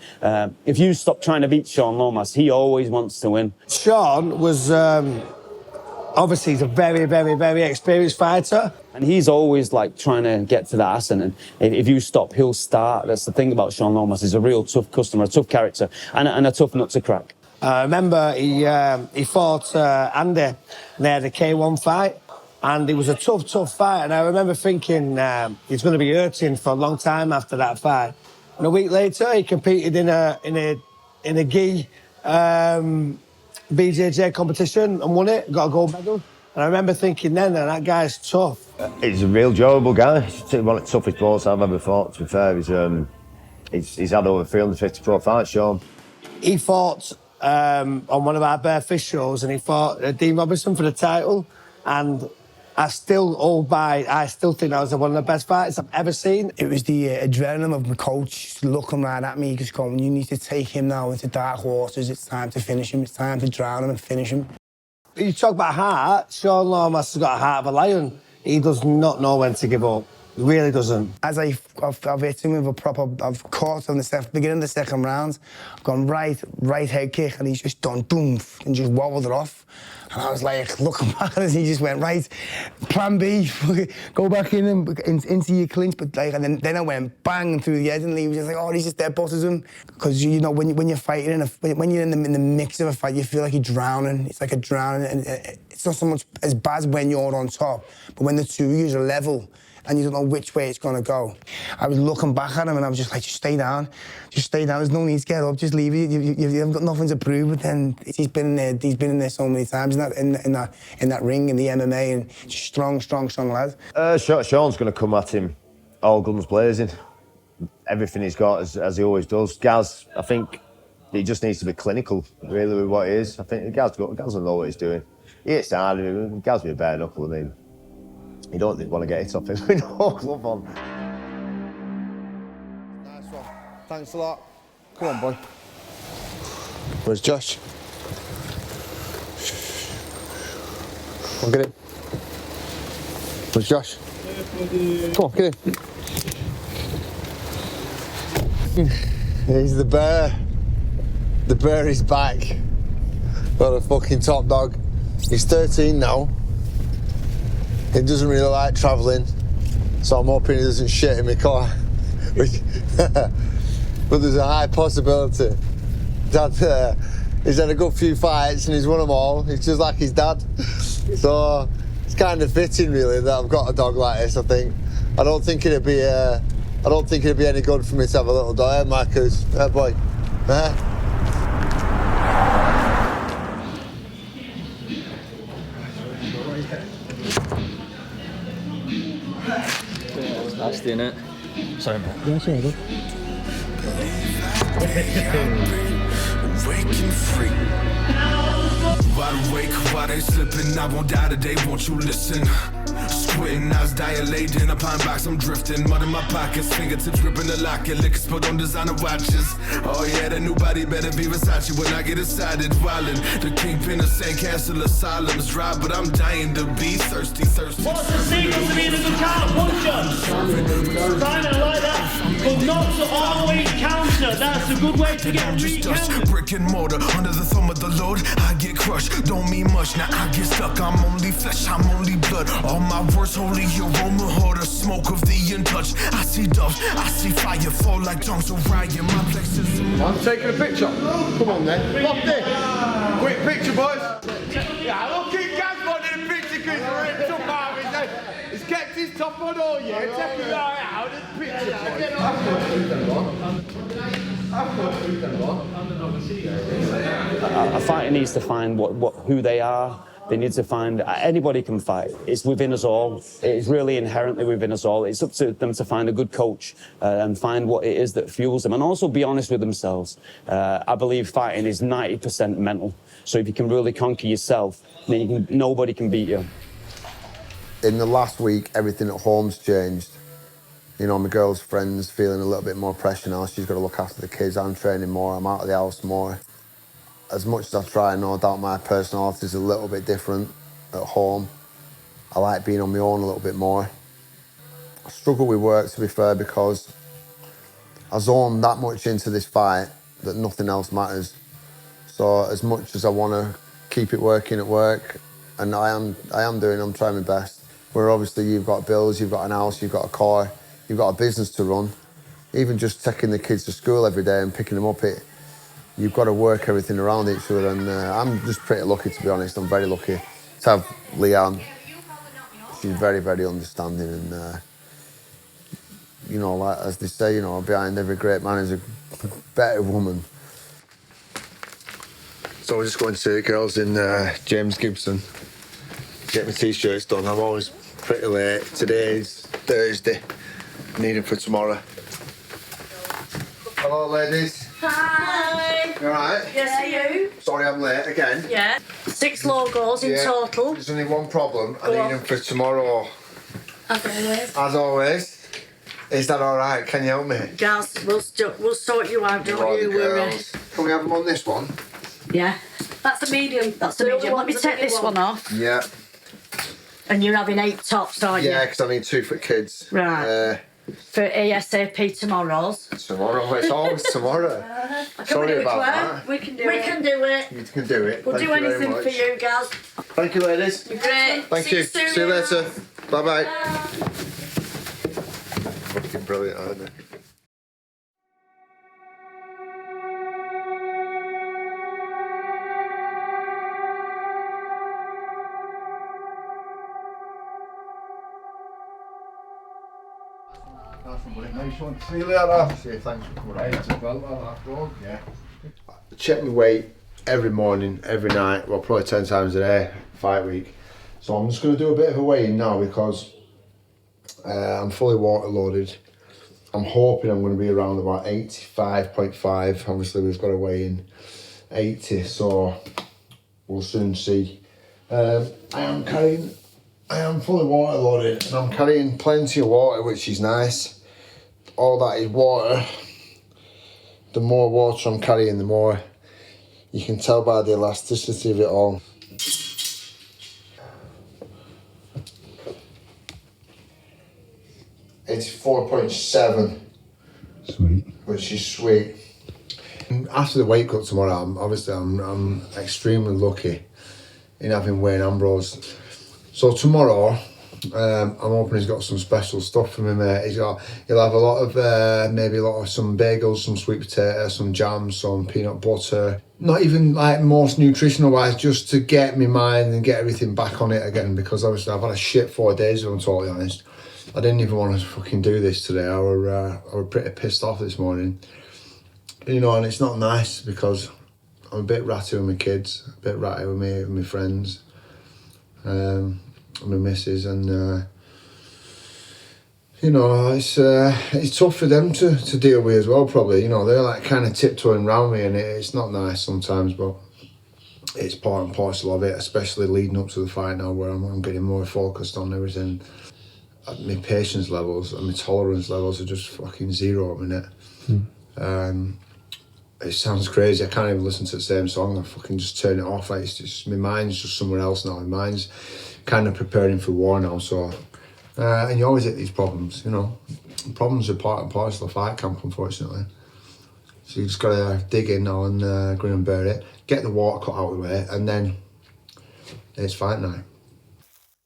If you stop trying to beat Sean Lomas, he always wants to win. Sean was Obviously, he's a very, very, very experienced fighter. And he's always like trying to get to that ascent. And if you stop, he'll start. That's the thing about Sean Lomas. He's a real tough customer, a tough character, and a tough nut to crack. I remember he fought Andy, and they had a K1 fight, and it was a tough fight. And I remember thinking he's going to be hurting for a long time after that fight. And a week later, he competed in a gi BJJ competition and won it, got a gold medal. And I remember thinking then that guy's tough. He's a real durable guy. He's one of the toughest blokes I've ever fought, to be fair. He's had over 350 pro fights, Sean. He fought on one of our bare fish shows, and he fought Dean Robinson for the title. And I still think that was one of the best fights I've ever seen. It was the adrenaline of my coach looking right at me, just going, you need to take him now into dark waters. It's time to finish him. It's time to drown him and finish him. You talk about heart, Sean Lomas has got a heart of a lion. He does not know when to give up. He really doesn't. As I've hit him with a proper, I've caught him the beginning of the second round, I've gone right head kick, and he's just done boom and just wobbled it off. And I was like, looking back at us, he just went, right, plan B, go back into your clinch. But like, and then I went bang through the head, and he was just like, oh, he's just dead bosses him. Because you know, when you're fighting, when you're in the mix of a fight, you feel like you're drowning. It's like a drowning, and it's not so much as bad as when you're on top, but when the two of you are level, and you don't know which way it's going to go. I was looking back at him, and I was just like, just stay down. Just stay down. There's no need to get up. Just leave it. You haven't got nothing to prove. But then he's been in there so many times in that ring, in the MMA, and just strong lad. Sean's going to come at him all guns blazing. Everything he's got, as he always does. Gaz, I think he just needs to be clinical, really, with what he is. I think Gaz will know what he's doing. He hits hard. Gaz will be a bare-knuckle, I mean. You don't want to get hit off him with no glove on. Nice one. Thanks a lot. Come on, boy. Where's Josh? Come on, get him. Where's Josh? Come on, get him. He's the bear. The bear is back. Got a fucking top dog. He's 13 now. He doesn't really like travelling, so I'm hoping he doesn't shit in my car. But there's a high possibility. Dad, he's had a good few fights and he's won them all. He's just like his dad. So it's kind of fitting, really, that I've got a dog like this. I think. I don't think it'd be any good for me to have a little dog, eh, Marcus? Boy. Nasty, innit? Sorry, man. Yeah, sorry, bud. Waking free. Wide awake, while they slipping. I won't die today, won't you listen? Squinting, eyes dilated in a pine box, I'm drifting. Mud in my pockets, fingertips gripping the locket. Liquor spilled on designer watches. Oh yeah, that new body better be Versace when I get excited. Wildin', the kingpin of Sandcastle Asylum's dry, but I'm dying to be thirsty. What's the secret to being a good counter-puncher? Timing like that, but not to always counter. That's a good way to get recounted. Brick and mortar, under the thumb of the Lord, I get crushed. Don't mean much, now I get stuck. I'm only flesh, I'm only blood. All my words holy aroma, hold the smoke of the untouched. I see doves, I see fire fall like tongues of riot. My place is. I'm taking a picture. Come on then. Lock this. Quick picture, boys. Yeah, look at Gaz wanting a picture because we're in top half. He's kept his top on all year. Take it right out and picture, A fighter needs to find who they are. They need to find, anybody can fight. It's within us all. It's really inherently within us all. It's up to them to find a good coach and find what it is that fuels them, and also be honest with themselves. I believe fighting is 90% mental. So if you can really conquer yourself, then nobody can beat you. In the last week, everything at home's changed. You know, my girl's friend's feeling a little bit more pressure now. She's got to look after the kids. I'm training more. I'm out of the house more. As much as I try, no doubt my personality is a little bit different at home. I like being on my own a little bit more. I struggle with work, to be fair, because I zone that much into this fight that nothing else matters. So as much as I want to keep it working at work, and I'm trying my best. Where obviously you've got bills, you've got an house, you've got a car, you've got a business to run. Even just taking the kids to school every day and picking them up, you've got to work everything around each other. And I'm just pretty lucky, to be honest. I'm very lucky to have Leanne. She's very, very understanding, and you know, like as they say, you know, behind every great man is a better woman. So we're just going to see the girls in James Gibson. Get my t-shirts done. I'm always pretty late. Today's Thursday. Need them for tomorrow. Hello, ladies. Hi. You alright? Yes, are you? Sorry I'm late again. Yeah. 6 logos in total. There's only one problem. I need them for tomorrow. As always. As always. Is that alright? Can you help me? Gaz, we'll sort you out, don't you worry. Can we have them on this one? Yeah. That's the medium. That's the medium. Let me take this one off. Yeah. And you're having 8 tops, aren't you? Yeah, because I need 2 for kids. Right. For ASAP tomorrow's. Tomorrow? It's always tomorrow. Sorry about that. We can do it. You can do it. We'll do anything for you, Gaz. Thank you, ladies. You're great. Thank you. See you later. Bye-bye. Fucking brilliant, aren't they? Nice one. See you later. See you, thanks for coming. It's a belt like that, dog. Yeah. Check my weight every morning, every night, well, probably 10 times a day, fight week. So I'm just going to do a bit of a weigh-in now because I'm fully water loaded. I'm hoping I'm going to be around about 85.5. Obviously, we've got to weigh in 80, so we'll soon see. I am fully water loaded, and I'm carrying plenty of water, which is nice. All that is water. The more water I'm carrying, the more you can tell by the elasticity of it all. It's 4.7. Sweet. Which is sweet. After the weight cut tomorrow, I'm extremely lucky in having Wayne Ambrose. So tomorrow, I'm hoping he's got some special stuff for me, mate. He'll have a lot of, maybe some bagels, some sweet potato, some jam, some peanut butter. Not even like most nutritional wise, just to get my mind and get everything back on it again, because obviously I've had a shit 4 days, if I'm totally honest. I didn't even want to fucking do this today. I were pretty pissed off this morning. You know, and it's not nice because I'm a bit ratty with my kids, a bit ratty with my friends. My missus, and you know, it's tough for them to deal with as well, probably. You know, they're like kind of tiptoeing around me, and it's not nice sometimes, but it's part and parcel of it, especially leading up to the fight now, where I'm getting more focused on everything. My patience levels and my tolerance levels are just fucking zero at the minute. It sounds crazy. I can't even listen to the same song. I fucking just turn it off. Like, it's just, my mind's just somewhere else now. My mind's kind of preparing for war now. So, and you always hit these problems, you know. Problems are part and parcel of fight camp, unfortunately. So you just got to dig in now and grin and bear it. Get the water cut out of the way, and then it's fight night.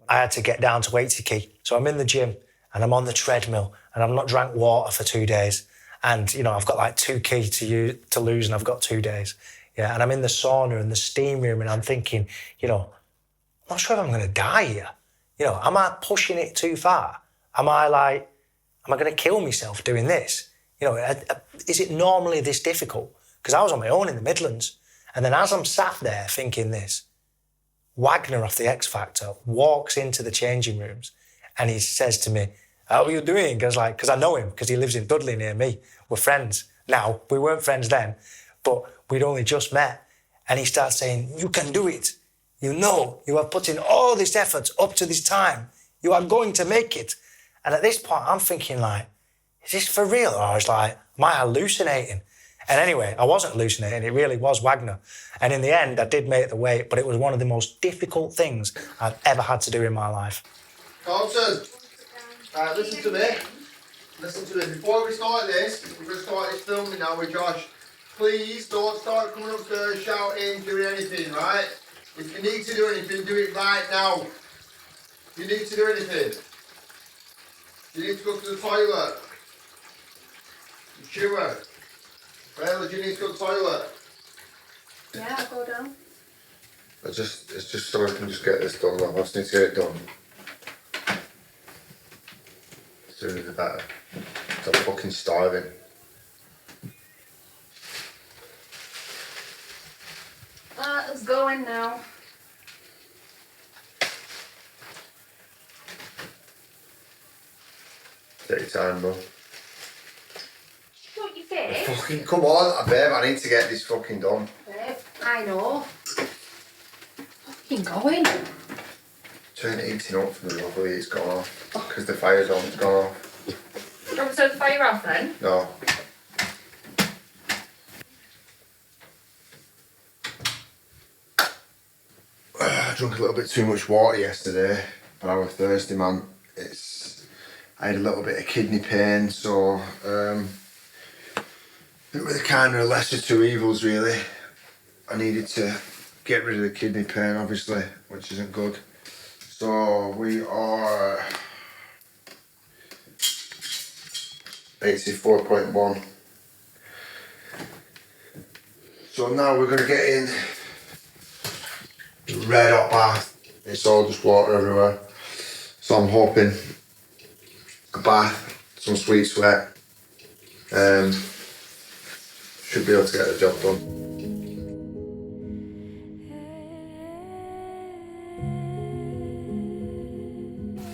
I had to get down to 80 key. So I'm in the gym and I'm on the treadmill and I've not drank water for 2 days. And, you know, I've got like 2 key to lose and I've got 2 days. Yeah, and I'm in the sauna and the steam room and I'm thinking, you know, I'm not sure if I'm going to die here. You know, am I pushing it too far? Am I going to kill myself doing this? You know, is it normally this difficult? Because I was on my own in the Midlands. And then as I'm sat there thinking this, Wagner off the X Factor walks into the changing rooms and he says to me, "How are you doing?" Because I know him, because he lives in Dudley near me. We're friends now. We weren't friends then, but we'd only just met. And he starts saying, "You can do it. You know, you are putting all this effort up to this time. You are going to make it." And at this point, I'm thinking like, is this for real? Or I was like, am I hallucinating? And anyway, I wasn't hallucinating. It really was Wagner. And in the end, I did make the weight, but it was one of the most difficult things I've ever had to do in my life. Carlton, listen to me. Listen to me. Before we start this, we're going to start this filming now with Josh. Please don't start coming upstairs shouting, doing anything, right? If you need to do anything, do it right now. If you need to do anything, you need to go to the toilet. Chewer. Well, do you need to go to the toilet? Yeah, I'll go down. It's just so I can just get this done. I just need to get it done. The sooner the better. I'm fucking starving. Let's go in now. Take your time, bro. What you say? Fucking come on, babe. I need to get this fucking done. Babe, I know. Fucking going. Turn the heating up for me, hopefully it's gone off. Because the fire's on, it's gone off. Do you want me to turn the fire off then? No. I drank a little bit too much water yesterday, but I was thirsty, man. I had a little bit of kidney pain, so it was kind of a lesser two evils, really. I needed to get rid of the kidney pain, obviously, which isn't good. So we are 84.1. So now we're gonna get in the red hot bath. It's all just water everywhere. So I'm hoping a bath, some sweet sweat, should be able to get the job done.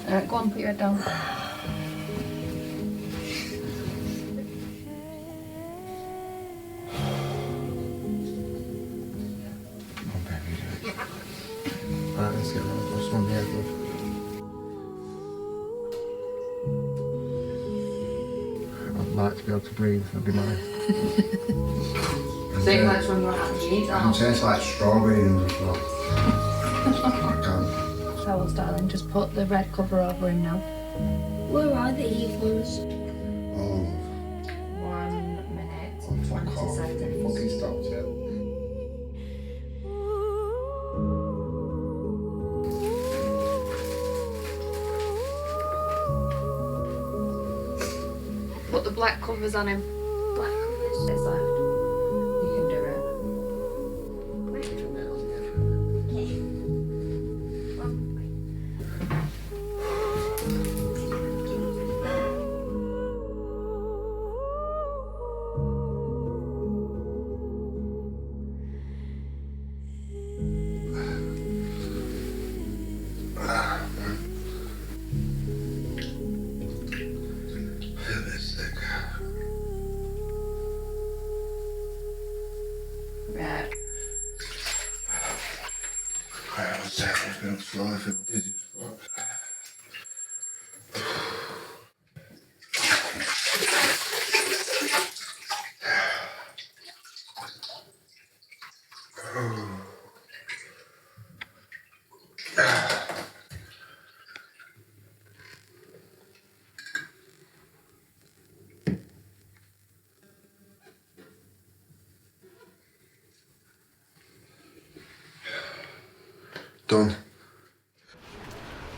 Alright, go on, put your head down. Alright, let's get this one here, love. I'd like to be able to breathe, that'd be nice. Same like when you're happy. I'm saying it's like strawberry and stuff. I can't. Towels, darling, just put the red cover over him now. Where are the earphones? Oh, 1 minute, fuck 20 off. seconds. Fucking stop, Jill. Put the black covers on him. Black covers. This left. You can do it. Right. Right, one second, it's been slow, I feel dizzy as fuck. Done.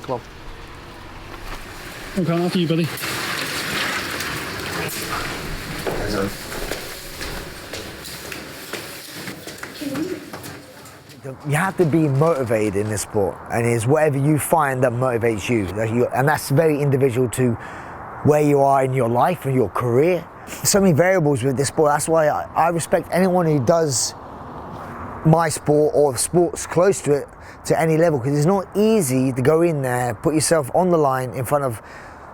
Come on. Okay, after you, buddy. You have to be motivated in this sport, and it's whatever you find that motivates you. And that's very individual to where you are in your life and your career. There's so many variables with this sport. That's why I respect anyone who does my sport or sports close to it to any level, because it's not easy to go in there, put yourself on the line in front of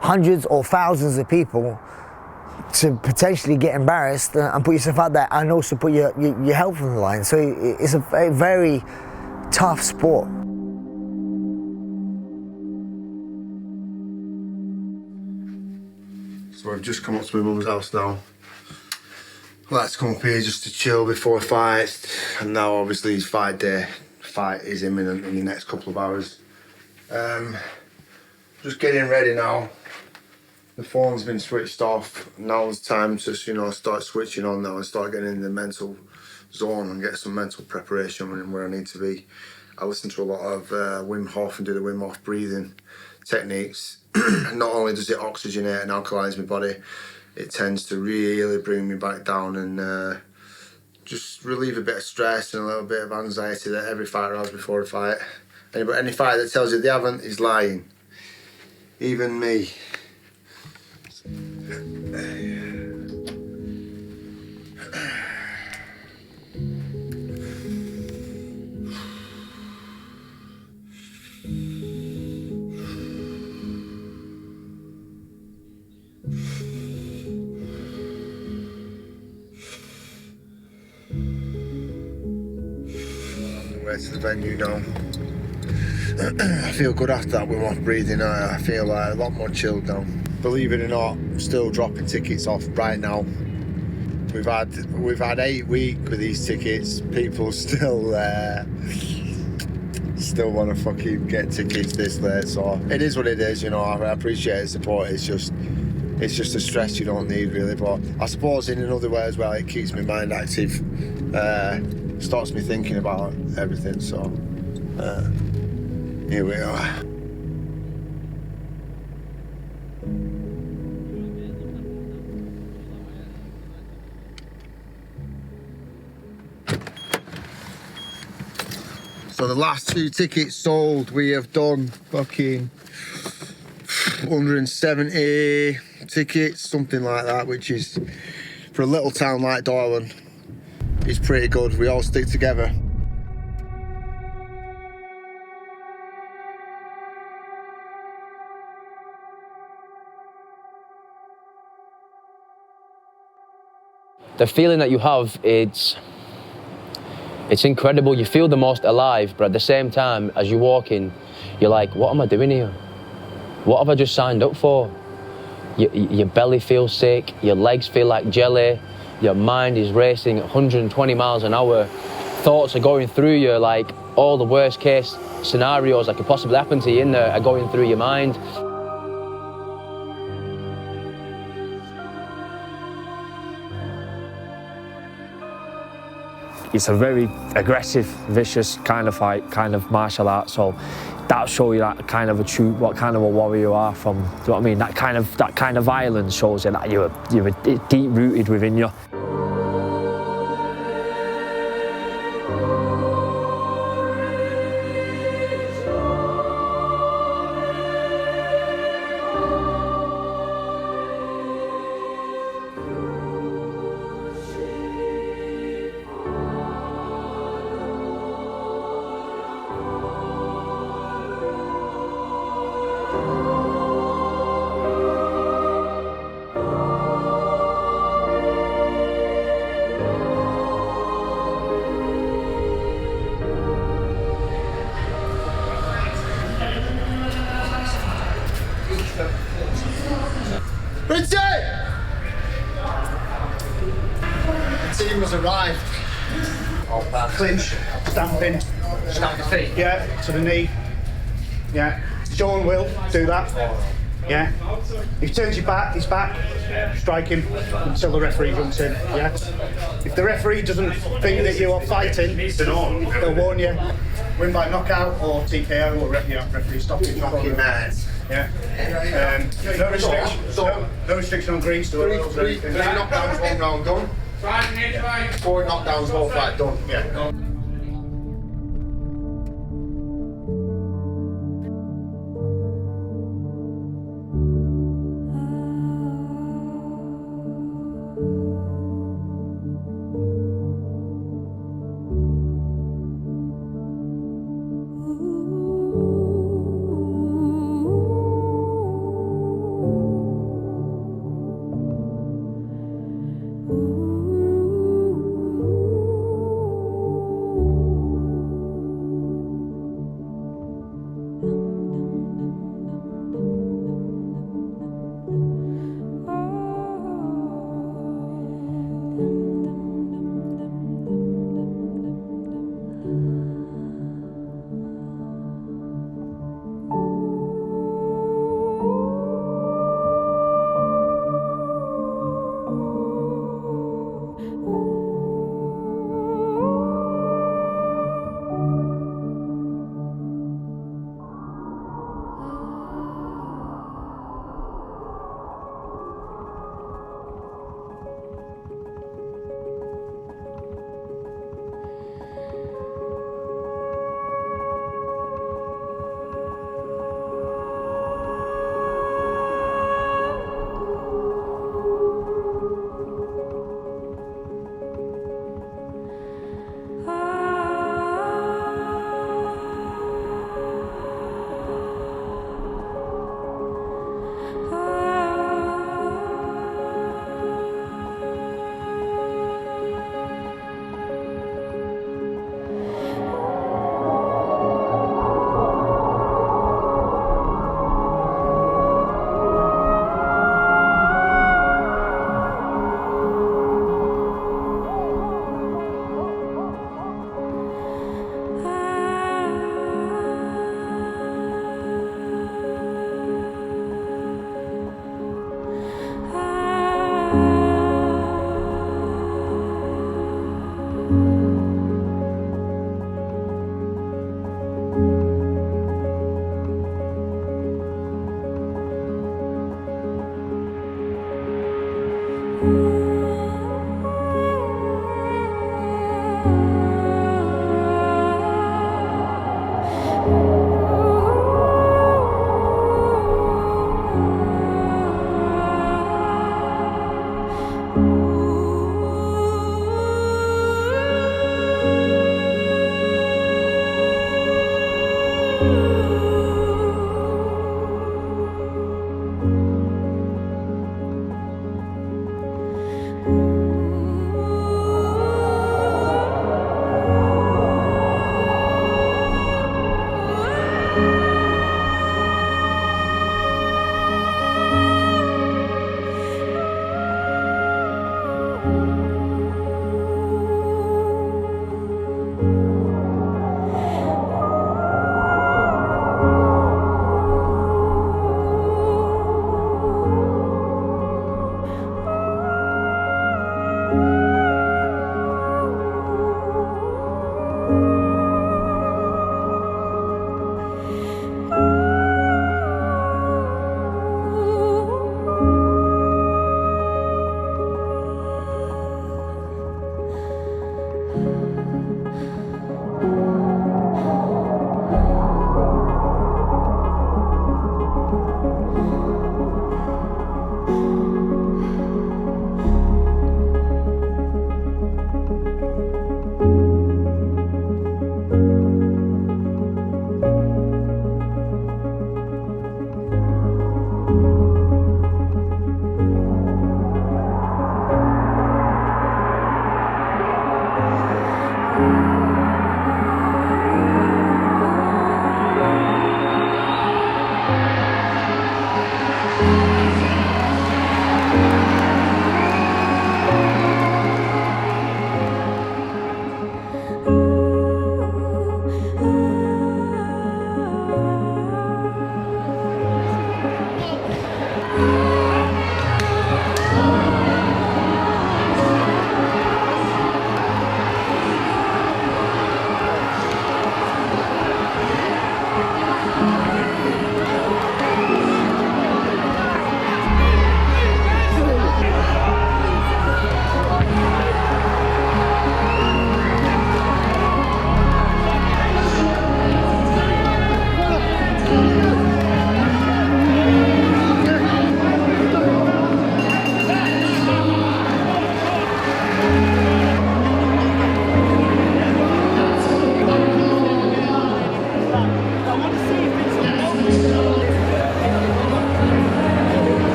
hundreds or thousands of people to potentially get embarrassed and put yourself out there, and also put your health on the line. So it's a very, very tough sport. So I've just come up to my mum's house now. I like to come up here just to chill before fights, and now obviously his fight is imminent in the next couple of hours. Just getting ready now. The phone's been switched off. Now's the time to start switching on now and start getting in the mental zone and get some mental preparation where I need to be. I listen to a lot of Wim Hof and do the Wim Hof breathing techniques. And not only does it oxygenate and alkalise my body, it tends to really bring me back down and just relieve a bit of stress and a little bit of anxiety that every fighter has before a fight. Any fighter that tells you they haven't is lying. Even me. To the venue now. I feel good after that Wim Hof breathing. I feel like a lot more chilled now. Believe it or not, I'm still dropping tickets off right now. We've had 8 weeks with these tickets. People still want to fucking get tickets this late. So it is what it is, you know. I appreciate the support. It's just a stress you don't need really. But I suppose in another way as well, it keeps my mind active. Starts me thinking about everything, so here we are. So the last 2 tickets sold, we have done fucking 170 tickets, something like that, which is, for a little town like Darwen, is pretty good. We all stick together. The feeling that you have, it's incredible. You feel the most alive, but at the same time, as you walk in, you're like, what am I doing here? What have I just signed up for? Your belly feels sick, your legs feel like jelly, your mind is racing at 120 miles an hour. Thoughts are going through you, like all the worst case scenarios that could possibly happen to you in there are going through your mind. It's a very aggressive, vicious kind of fight, kind of martial art. So that'll show you that kind of what kind of a warrior you are from. Do you know what I mean? That kind of violence shows you that you're deep rooted within you. The team has arrived. Clinch, stamping, stamp the feet. Yeah, to the knee. Yeah, Sean will do that. Yeah, if he turns your back, his back, strike him until the referee jumps in. Yeah, if the referee doesn't think that you are fighting, they'll warn you. Win by knockout or TKO or referee stopping. Fucking mad. Yeah. No restriction on greens. Three knockdowns, 1 round done. 4 knockdowns, 1 fight done. Yeah.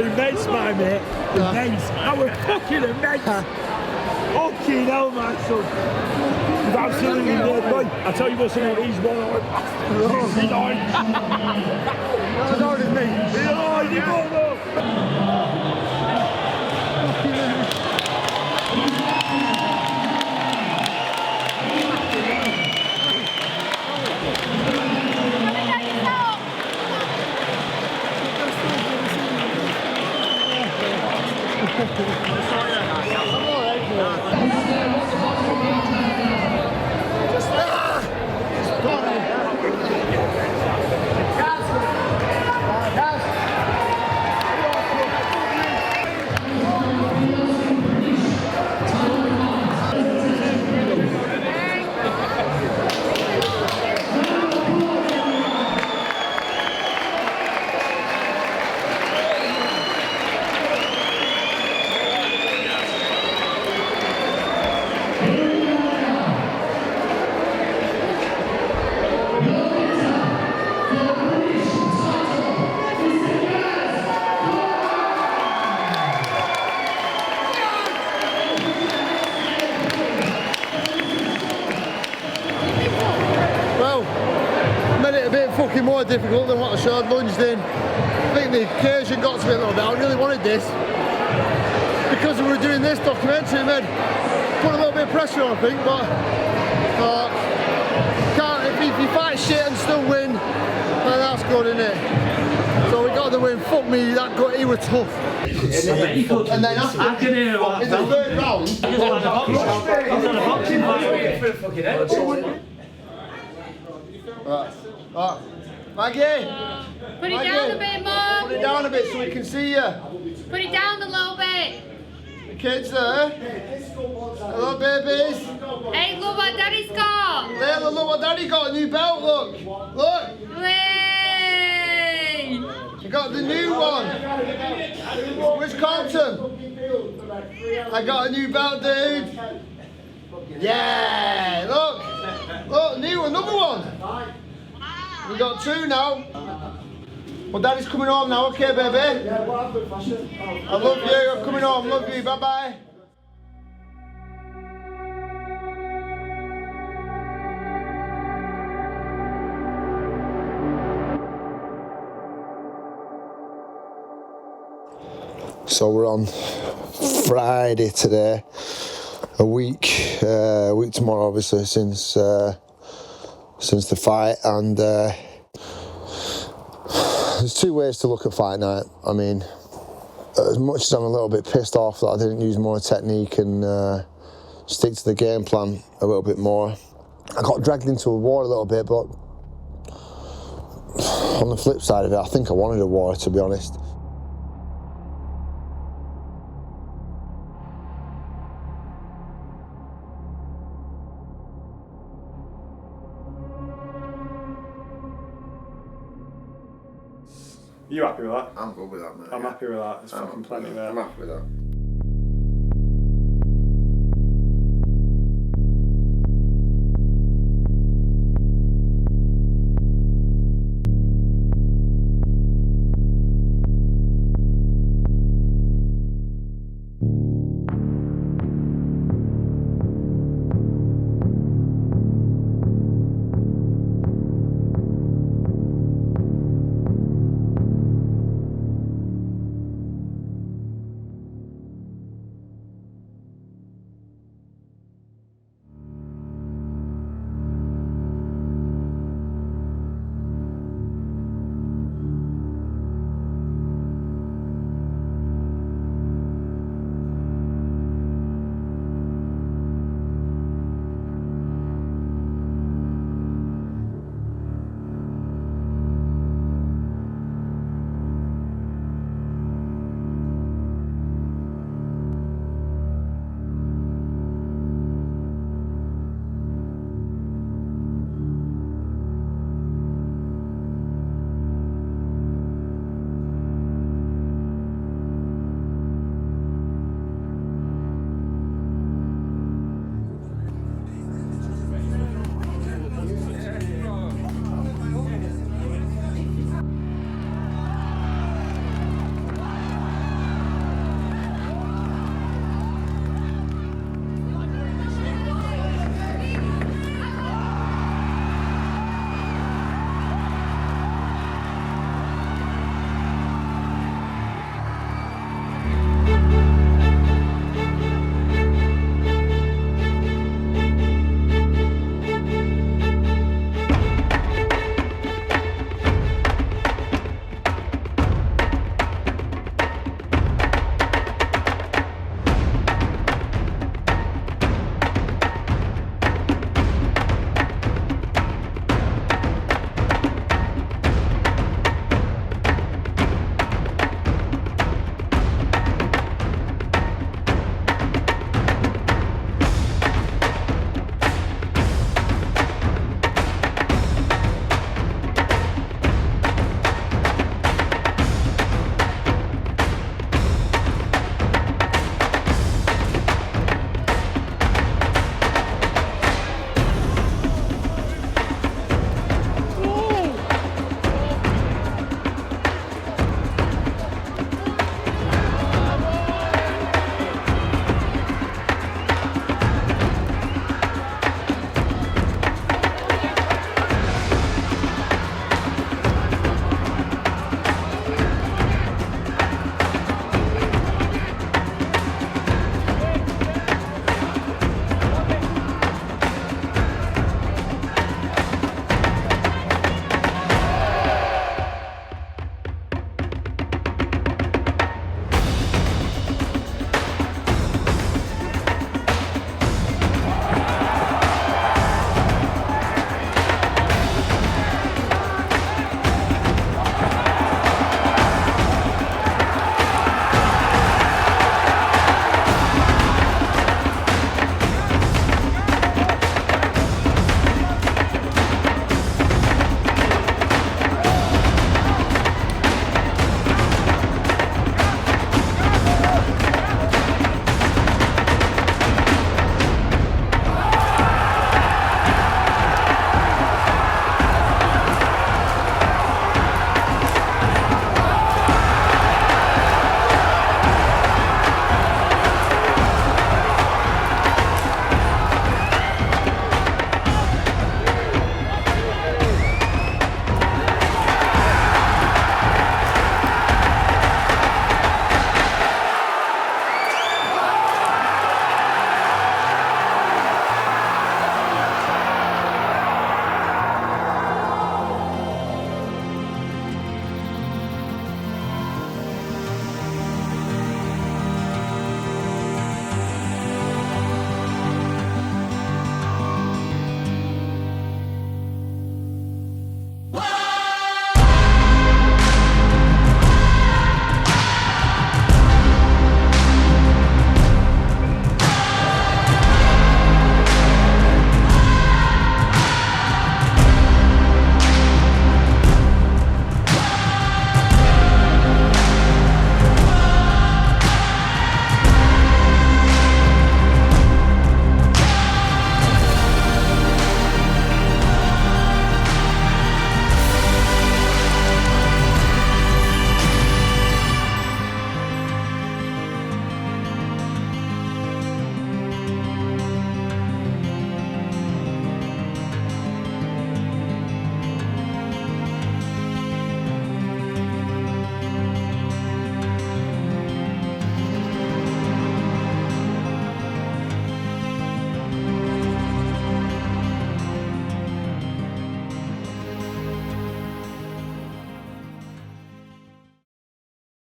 Immense, my mate. Immense. I was fucking immense. Fucking hell, my son. He's absolutely dead, mate. I tell you what's in it, he's one eye. He's eye. Not as hard as me. He's eye, he's one eye. More difficult than what I showed lunged in. I think the occasion got to me a little bit. I really wanted this because we were doing this documentary, man. Put a little bit of pressure on, I think, but can't. If you good, innit? So we got the win. Fuck me, that good. He was tough. And then after, I can hear what in the third round, He's on a boxing fight. Right. Maggie! Put it down a bit, Mum. Put it down a bit so we can see you. Put it down a little bit. The kids there. Hello, babies. Hey, look what Daddy's got. Layla, look what Daddy got. A new belt, look. Look. Hey. You got the new one. Which Carlton? I got a new belt, dude. Yeah, look. Look, new, another one. We got two now. Well, Daddy's coming home now, okay, baby? Yeah, what happened, fashion? I love you, I'm coming home, love you, bye-bye. So we're on Friday today, a week tomorrow, obviously, since the fight, and there's two ways to look at fight night. I mean, as much as I'm a little bit pissed off that I didn't use more technique and stick to the game plan a little bit more, I got dragged into a war a little bit, but on the flip side of it, I think I wanted a war, to be honest. You happy with that? I'm good with that, mate. I'm happy with that. There's fucking plenty there. I'm happy with that.